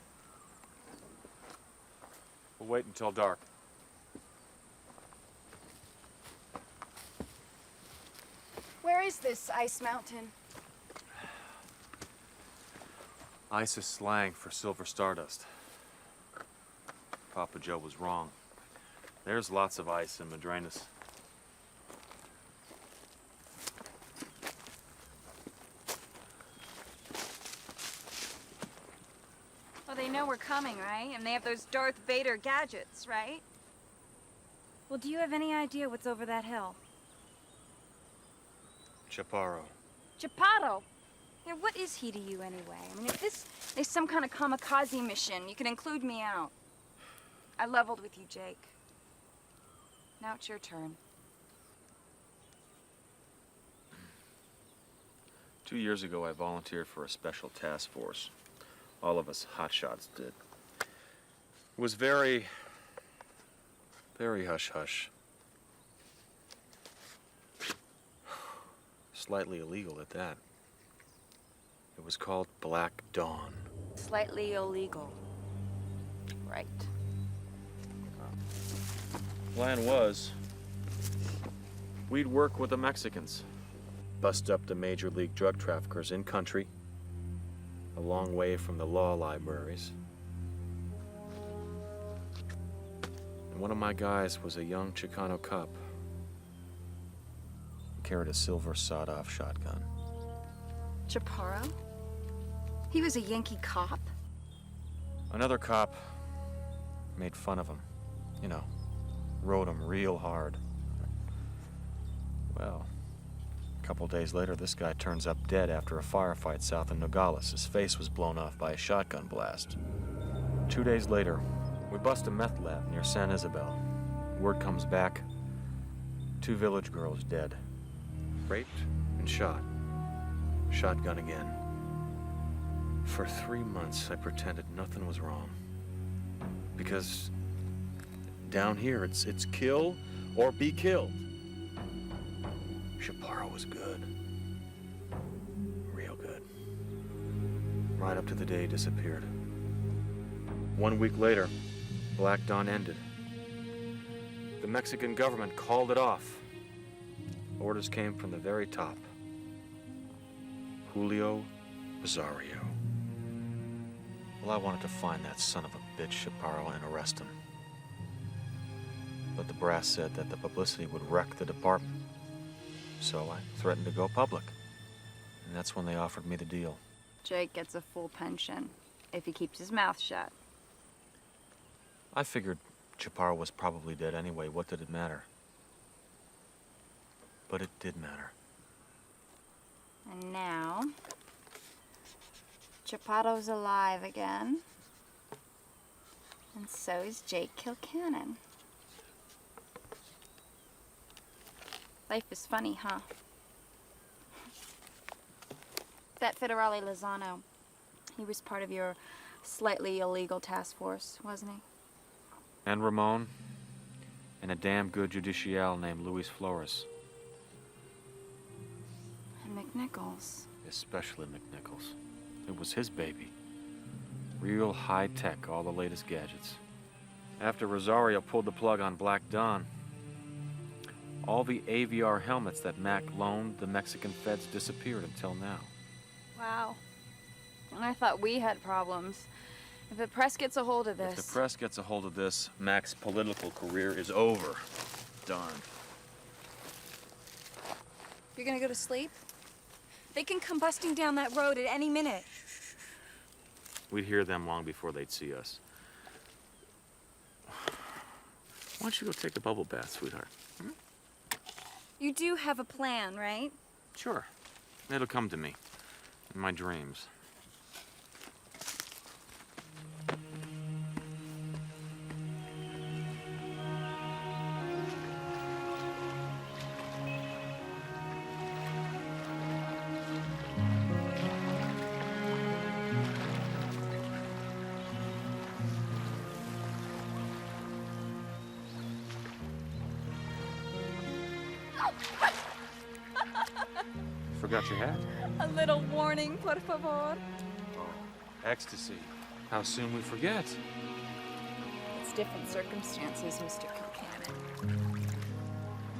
Speaker 2: We'll wait until dark.
Speaker 5: Where is this ice mountain?
Speaker 2: Ice is slang for silver stardust. Papa Joe was wrong. There's lots of ice in Madrenas.
Speaker 5: Well, they know we're coming, right? And they have those Darth Vader gadgets, right? Well, do you have any idea what's over that hill?
Speaker 2: Chaparro.
Speaker 5: Chaparro? Yeah, what is he to you anyway? I mean, if this is some kind of kamikaze mission, you can include me out. I leveled with you, Jake. Now it's your turn.
Speaker 2: 2 years ago, I volunteered for a special task force. All of us hotshots did. It was very hush-hush. Slightly illegal at that. It was called Black Dawn.
Speaker 5: Slightly illegal. Right.
Speaker 2: Plan was, we'd work with the Mexicans. Bust up the major league drug traffickers in country, a long way from the law libraries. And one of my guys was a young Chicano cop. He carried a silver sawed-off shotgun.
Speaker 5: Chaparro? He was a Yankee cop?
Speaker 2: Another cop made fun of him. You know, rode him real hard. Well, a couple days later, this guy turns up dead after a firefight south of Nogales. His face was blown off by a shotgun blast. 2 days later, we bust a meth lab near San Isabel. Word comes back, 2 village girls dead. Raped and shot. Shotgun again. For 3 months, I pretended nothing was wrong. Because down here, it's kill or be killed. Chaparro was good. Real good. Right up to the day he disappeared. 1 week later, Black Dawn ended. The Mexican government called it off. Orders came from the very top. Julio Rosario. Well, I wanted to find that son of a bitch, Chaparro, and arrest him. But the brass said that the publicity would wreck the department. So I threatened to go public. And that's when they offered me the deal.
Speaker 5: Jake gets a full pension if he keeps his mouth shut.
Speaker 2: I figured Chaparro was probably dead anyway. What did it matter? But it did matter.
Speaker 5: And now, Chaparro's alive again. And so is Jake Kilcannon. Life is funny, huh? That Federale Lozano, He was part of your slightly illegal task force, wasn't he?
Speaker 2: And Ramon. And a damn good justicial named Luis Flores.
Speaker 5: And McNichols.
Speaker 2: Especially McNichols. It was his baby. Real high-tech, all the latest gadgets. After Rosario pulled the plug on Black Dawn, all the AVR helmets that Mac loaned the Mexican feds disappeared until now.
Speaker 5: Wow. And I thought we had problems. If the press gets a hold of this...
Speaker 2: If the press gets a hold of this, Mac's political career is over. Done.
Speaker 5: You're gonna go to sleep? They can come busting down that road at any minute.
Speaker 2: We'd hear them long before they'd see us. Why don't you go take a bubble bath, sweetheart? Hmm?
Speaker 5: You do have a plan, right?
Speaker 2: Sure. It'll come to me. In my dreams. Forgot your hat?
Speaker 5: A little warning, por favor.
Speaker 2: Ecstasy. How soon we forget.
Speaker 5: It's different circumstances, Mr. Kilcannon.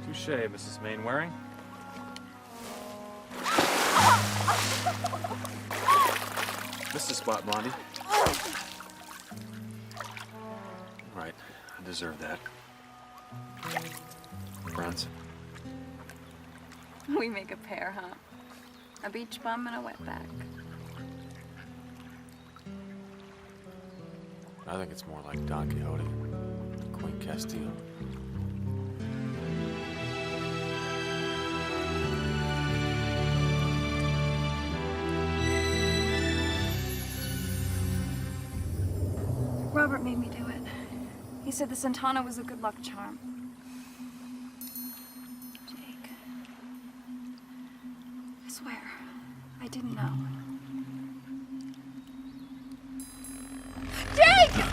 Speaker 2: Touché, Mrs. Mainwaring. Missed the spot, Blondie. Right. I deserve that. Friends.
Speaker 5: We make a pair, huh? A beach bum and a wetback.
Speaker 2: I think it's more like Don Quixote, Queen Castile.
Speaker 5: Robert made me do it. He said the Santana was a good luck charm. Jake. I swear, I didn't know. Jake!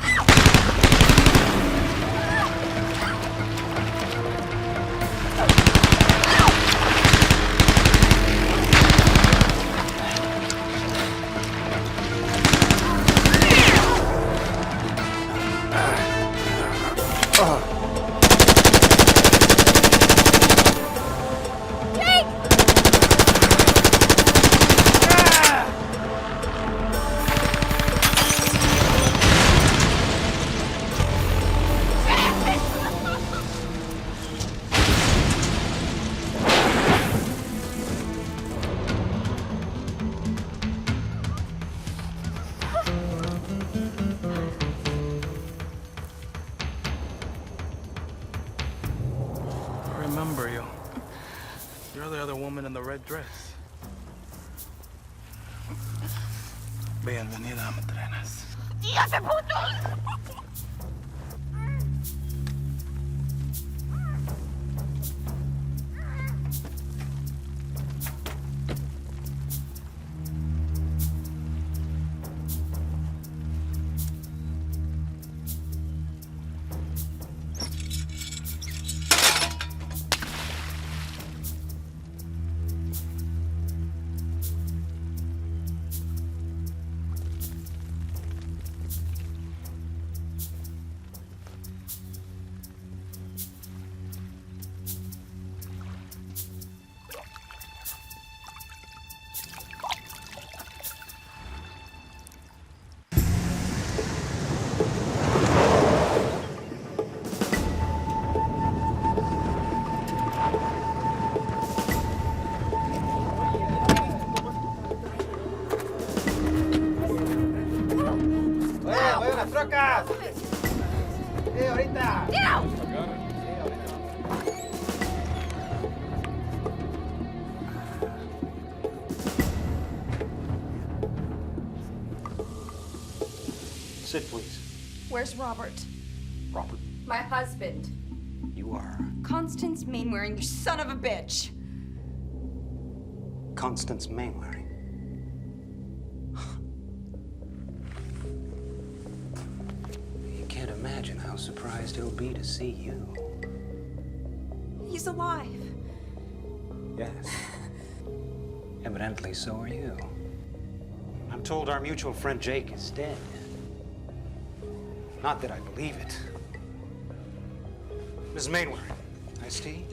Speaker 11: Remember you. You're the other woman in the red dress. Bienvenida a Matrenas.
Speaker 8: ¡Hijas de putos! trocas! ¡Sí, ahorita!
Speaker 16: Sit, please.
Speaker 5: Where's Robert?
Speaker 16: Robert?
Speaker 5: My husband.
Speaker 18: You are
Speaker 5: Constance Mainwaring, you son of a bitch!
Speaker 18: Constance Mainwaring. surprised he'll be to see you.
Speaker 12: He's alive.
Speaker 18: Yes. Evidently, so are you. I'm told our mutual friend Jake is dead. Not that I believe it. Miss Mainwaring, iced tea?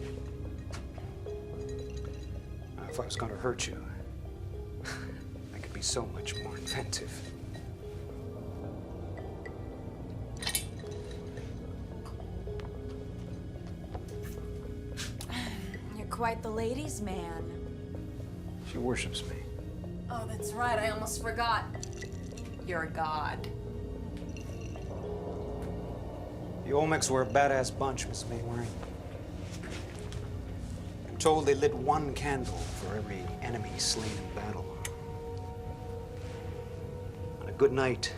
Speaker 18: If I was going to hurt you, I could be so much more inventive.
Speaker 12: You're quite the ladies' man.
Speaker 18: She worships me.
Speaker 12: Oh, that's right. I almost forgot. You're a god.
Speaker 18: The Olmecs were a badass bunch, Miss Mainwaring. I'm told they lit one candle for every enemy slain in battle. On a good night,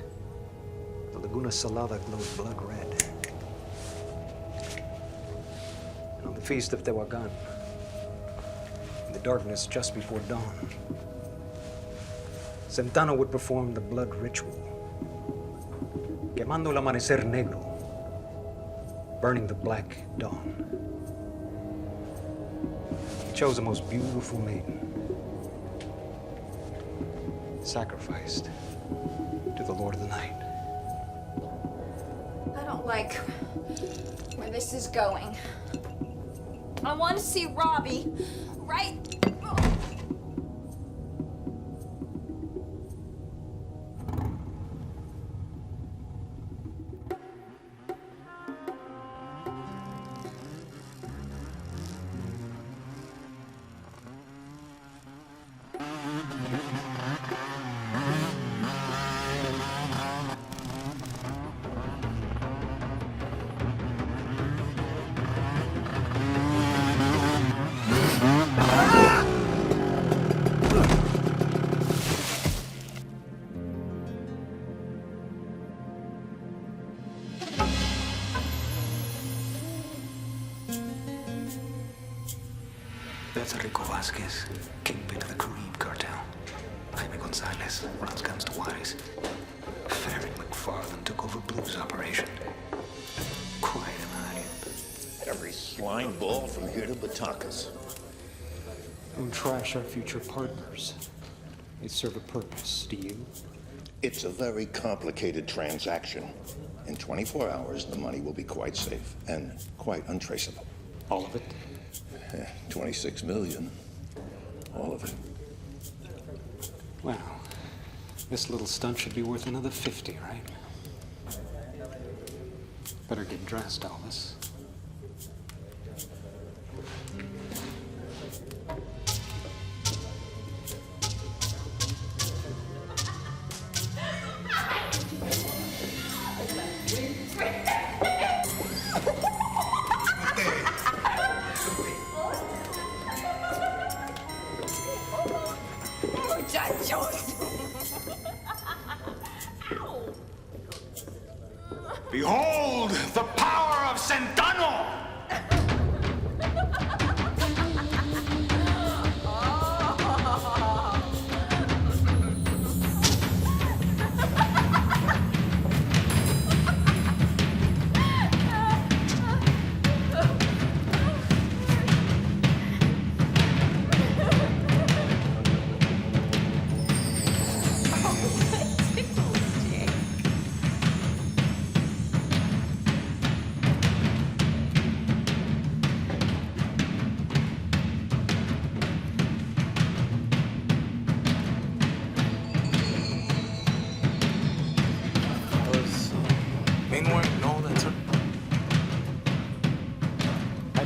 Speaker 18: the Laguna Salada glowed blood red. And on the feast of Tehuacan, in the darkness just before dawn, Centano would perform the blood ritual, quemando el amanecer negro, burning the black dawn. He chose the most beautiful maiden, sacrificed to the Lord of the Night.
Speaker 5: I don't like where this is going. I want to see Robbie, right?
Speaker 18: That's Rico Vasquez, kingpin of the Carib cartel. Jaime Gonzalez runs guns to Juarez. Farron McFarland took over Blue's operation. Quite an onion.
Speaker 4: Every slime ball from here to Batakas.
Speaker 18: Don't trash our future partners. They serve a purpose. Do you?
Speaker 4: It's a very complicated transaction. In 24 hours, the money will be quite safe and quite untraceable.
Speaker 18: All of it?
Speaker 4: 26 million. All of it.
Speaker 18: Well, this little stunt should be worth another 50, right? Better get dressed, Elvis.
Speaker 20: Behold the power of Centano!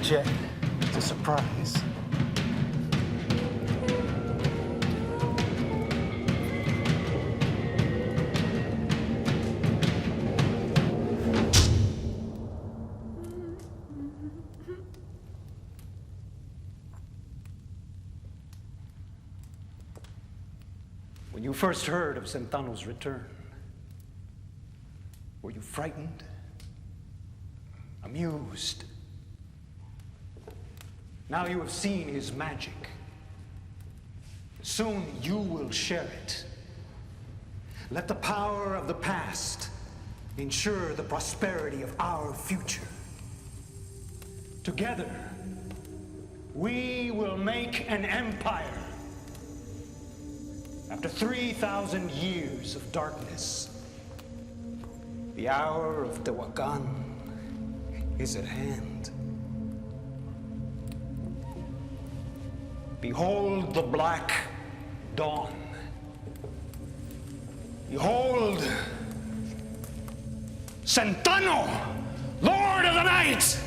Speaker 18: Jet. It's a surprise. When you first heard of Centano's return, were you frightened? Amused? Now you have seen his magic. Soon you will share it. Let the power of the past ensure the prosperity of our future. Together, we will make an empire. After 3,000 years of darkness, the hour of Tehuacan is at hand. Behold the black dawn. Behold Centano, Lord of the Night!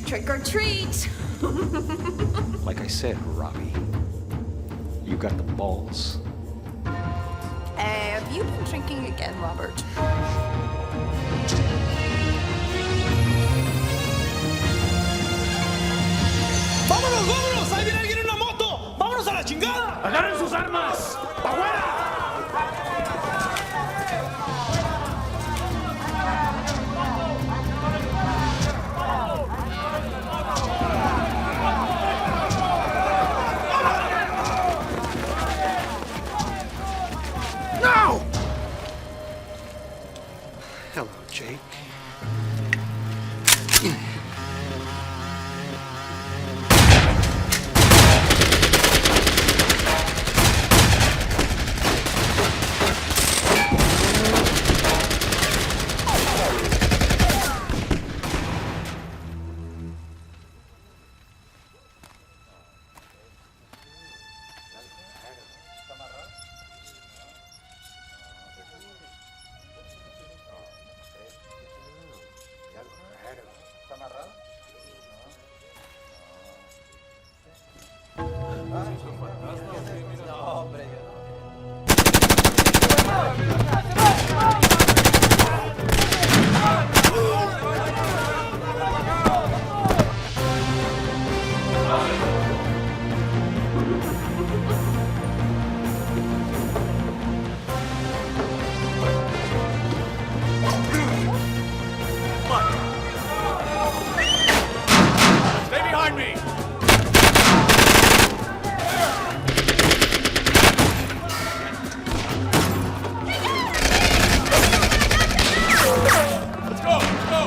Speaker 5: Trick or treat!
Speaker 18: Like I said, Robbie, you got the balls.
Speaker 5: Have you been drinking again, Robert?
Speaker 8: ¡Vámonos, vámonos! ¡Ahí viene alguien en una moto! ¡Vámonos a la chingada! ¡Agarren sus armas! ¡Afuera!
Speaker 18: No! Hello, Jake.
Speaker 8: Stay behind me! Let's go! Let's go!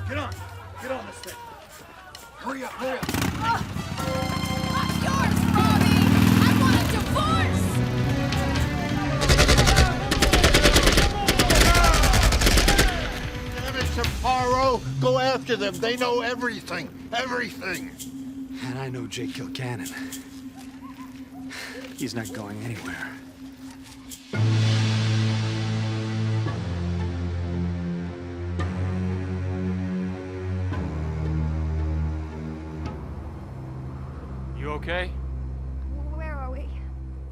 Speaker 8: Get on! Get on this thing! Hurry up! Hurry up!
Speaker 5: Not yours, Robbie! I want a divorce!
Speaker 4: Damn it, Chaparro! Go after them. They know everything. Everything.
Speaker 18: And I know Jake Kilcannon. He's not going anywhere.
Speaker 2: You okay?
Speaker 5: Where are we?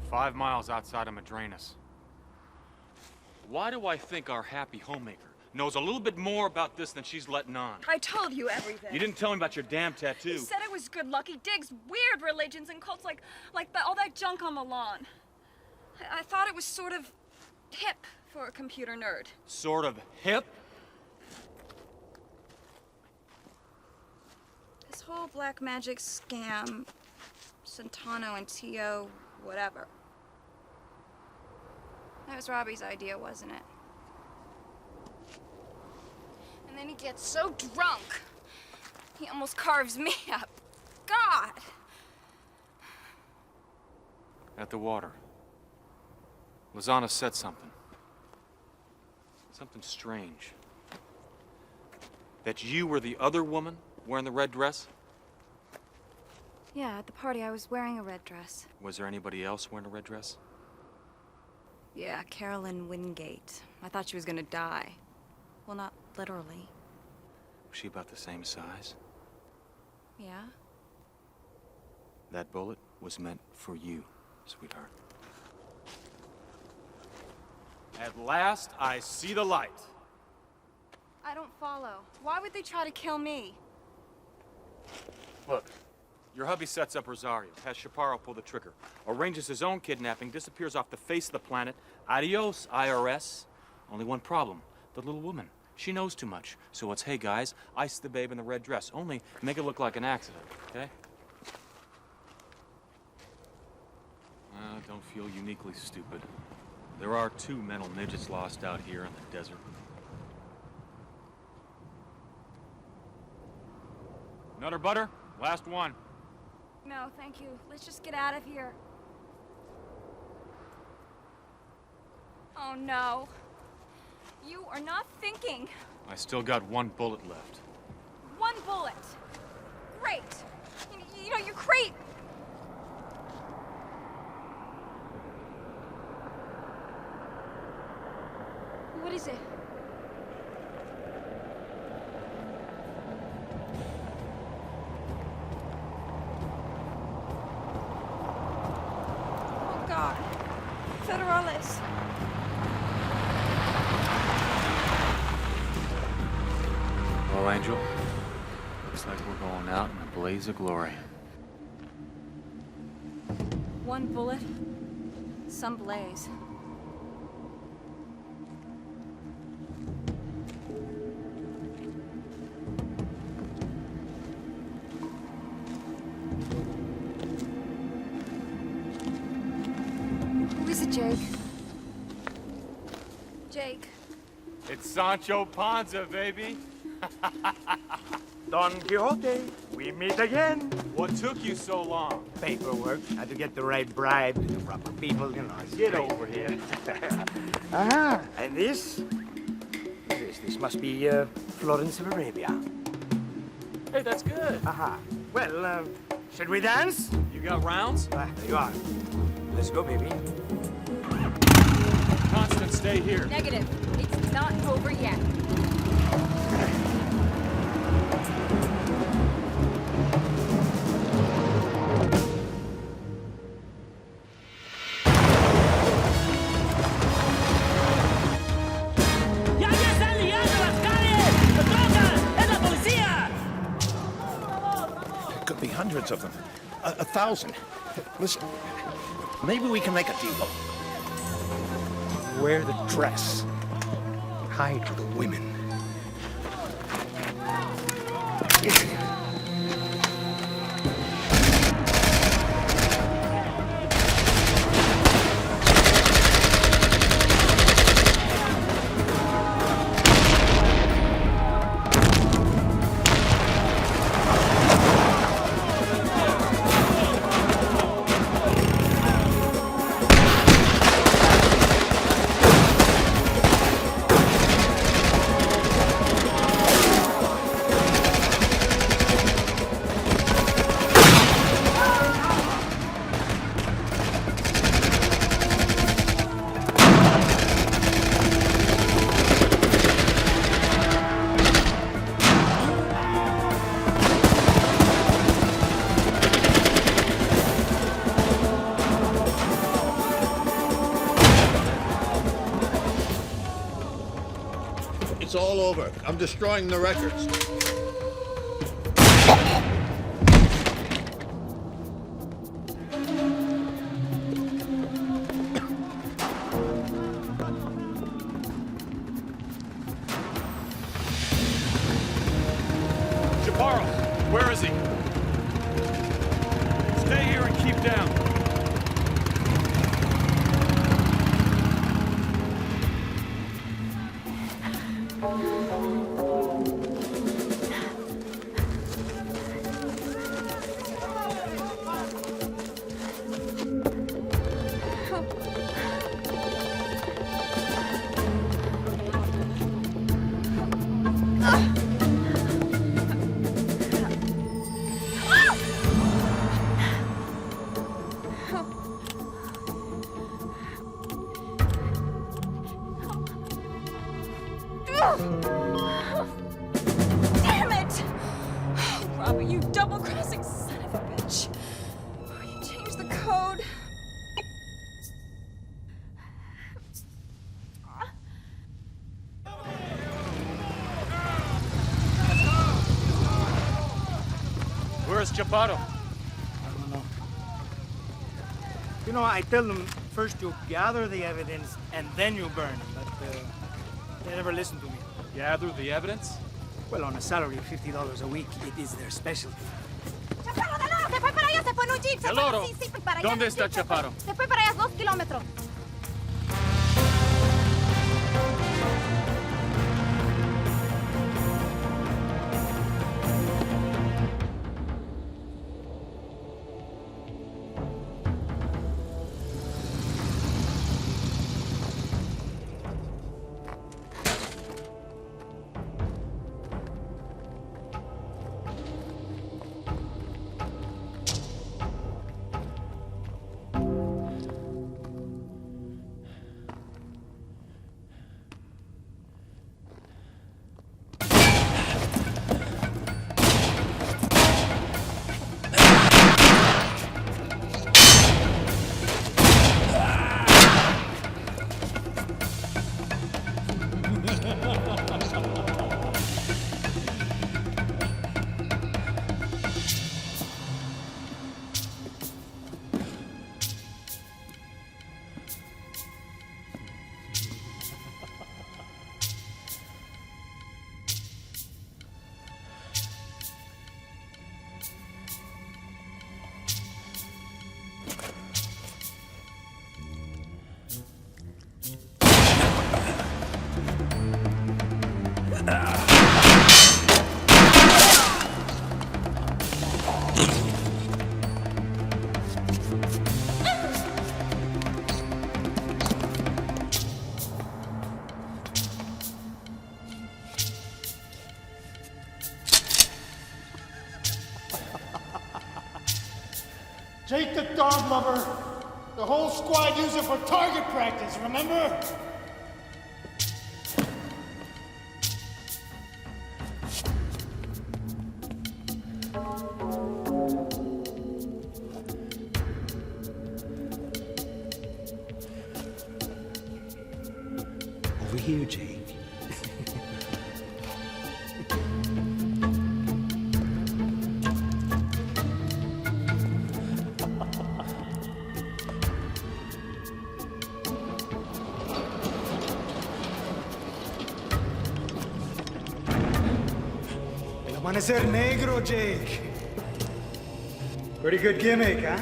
Speaker 2: 5 miles outside of Madrenas. Why do I think our happy homemaker knows a little bit more about this than she's letting on?
Speaker 12: I told you everything.
Speaker 2: You didn't tell me about your damn tattoo.
Speaker 12: He said it was good luck. He digs weird religions and cults like all that junk on the lawn. I thought it was sort of hip for a computer nerd.
Speaker 2: Sort of hip?
Speaker 12: This whole black magic scam, Centano and T.O., whatever. That was Robbie's idea, wasn't it? And then he gets so drunk, he almost carves me up. God!
Speaker 2: At the water. Lozana said something. Something strange. That you were the other woman wearing the red dress?
Speaker 12: Yeah, at the party I was wearing a red dress.
Speaker 2: Was there anybody else wearing a red dress?
Speaker 12: Yeah, Carolyn Wingate. I thought she was gonna die. Well, not literally.
Speaker 2: Was she about the same size?
Speaker 12: Yeah?
Speaker 2: That bullet was meant for you, sweetheart. At last, I see the light.
Speaker 12: I don't follow. Why would they try to kill me?
Speaker 2: Look, your hubby sets up Rosario, has Chaparro pull the trigger, arranges his own kidnapping, disappears off the face of the planet. Adios, IRS. Only one problem, the little woman. She knows too much. So it's, hey guys, ice the babe in the red dress. Only make it look like an accident, okay? Don't feel uniquely stupid. There are 2 mental midgets lost out here in the desert. Nutter butter? Last one.
Speaker 12: No, thank you. Let's just get out of here. Oh, no. You are not thinking.
Speaker 2: I still got 1 bullet left.
Speaker 12: 1 bullet. Great. You know, you're great. What is it? Oh, God. Federales.
Speaker 2: Well, Angel, looks like we're going out in a blaze of glory.
Speaker 12: 1 bullet, some blaze. Who is it, Jake? Jake.
Speaker 2: It's Sancho Panza, baby.
Speaker 3: Don Quixote, we meet again.
Speaker 2: What took you so long?
Speaker 3: Paperwork. Had to get the right bribe to the proper people, you know.
Speaker 2: Get over here.
Speaker 3: Uh-huh. And this? This must be Florence of Arabia.
Speaker 2: Hey, that's good.
Speaker 3: Aha. Well, should we dance?
Speaker 2: You got rounds?
Speaker 3: There you are. Let's go, baby.
Speaker 2: Constance, stay here.
Speaker 5: Negative. It's not over yet.
Speaker 4: Could be hundreds of them. 1,000. Listen, maybe we can make a deal. Wear the dress. Hide with the women. It's all over. I'm destroying the records.
Speaker 2: Chaparro, where is he? Stay here and keep down.
Speaker 12: Damn it! Robert, you double-crossing son of a bitch. You changed the code.
Speaker 10: Where's Chaparro?
Speaker 11: I don't know. You know, I tell them first you gather the evidence and then you burn, but they never listen to me.
Speaker 10: Gather the evidence?
Speaker 11: Well, on a salary of $50 a week, it is their specialty.
Speaker 17: Chaparro, de loro, se fue para allá, se fue en un jeep.
Speaker 10: De loro.
Speaker 17: Sí, sí, para allá.
Speaker 10: ¿Dónde está Chaparro?
Speaker 17: Se fue para allá 2 kilómetros.
Speaker 13: Jake the dog lover. The whole squad used it for target practice, remember?
Speaker 11: Over here, Jake.
Speaker 1: Amanecer negro, Jake. Pretty good gimmick, huh?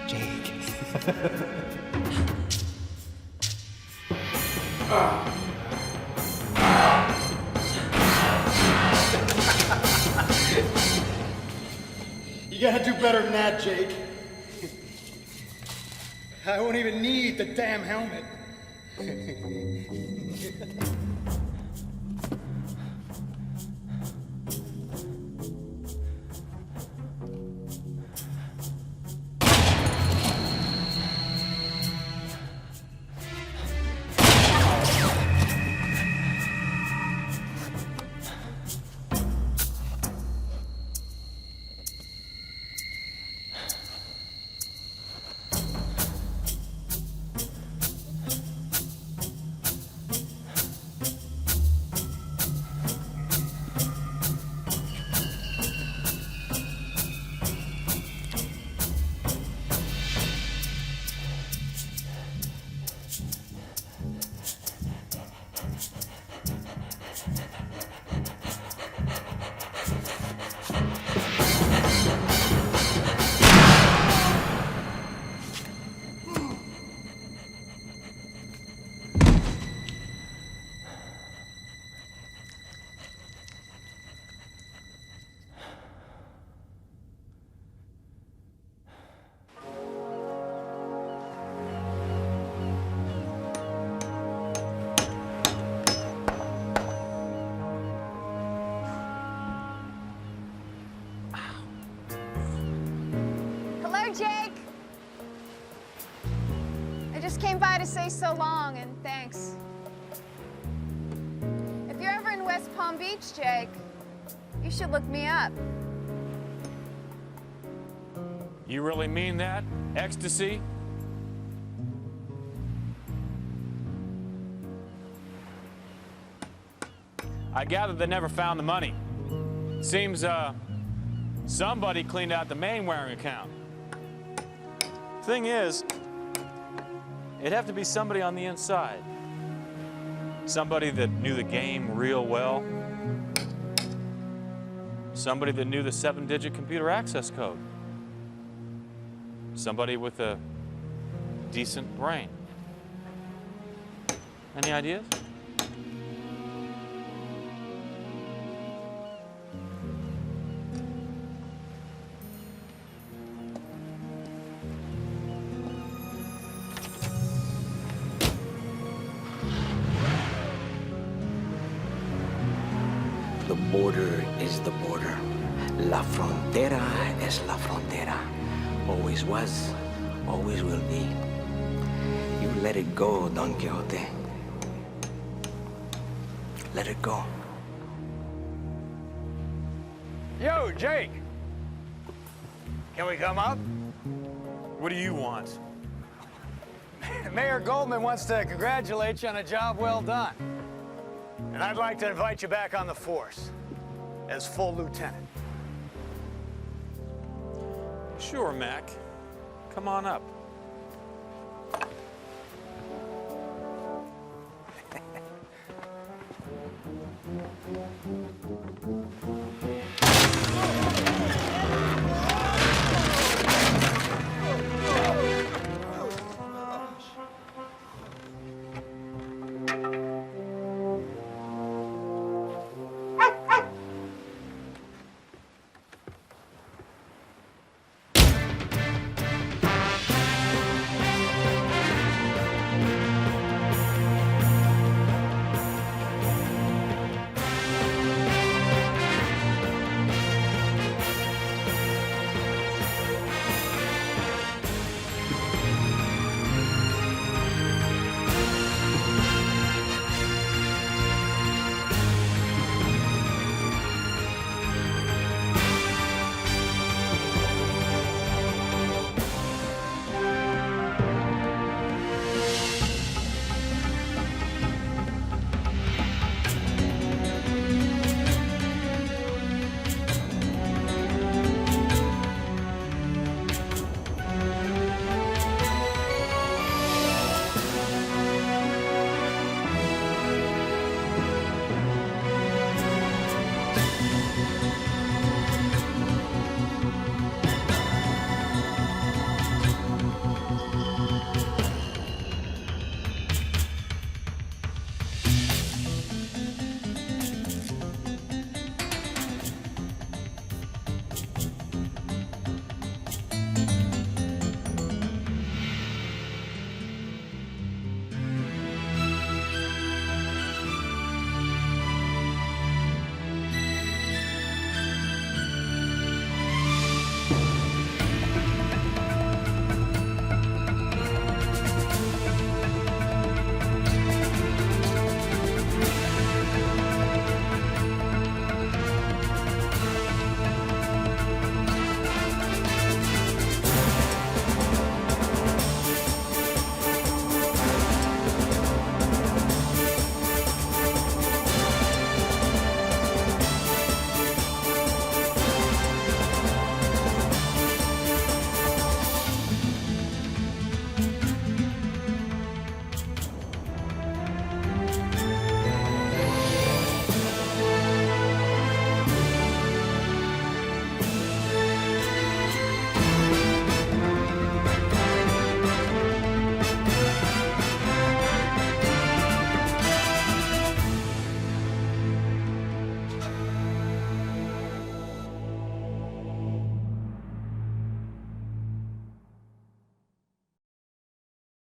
Speaker 11: Jake.
Speaker 13: You gotta do better than that, Jake. I won't even need the damn helmet.
Speaker 17: Hello, Jake.
Speaker 9: Just came by to say so long and thanks. If you're ever in West Palm Beach, Jake, you should look me up.
Speaker 10: You really mean that? Ecstasy? I gather they never found the money. Seems, somebody cleaned out the main wiring account. Thing is, it'd have to be somebody on the inside. Somebody that knew the game real well. Somebody that knew the 7-digit computer access code. Somebody with a decent brain. Any ideas?
Speaker 19: The border is the border. La frontera es la frontera. Always was, always will be. You let it go, Don Quixote. Let it go.
Speaker 1: Yo, Jake! Can we come up?
Speaker 10: What do you want?
Speaker 1: Mayor Goldman wants to congratulate you on a job well done. And I'd like to invite you back on the force as full lieutenant.
Speaker 10: Sure, Mac. Come on up.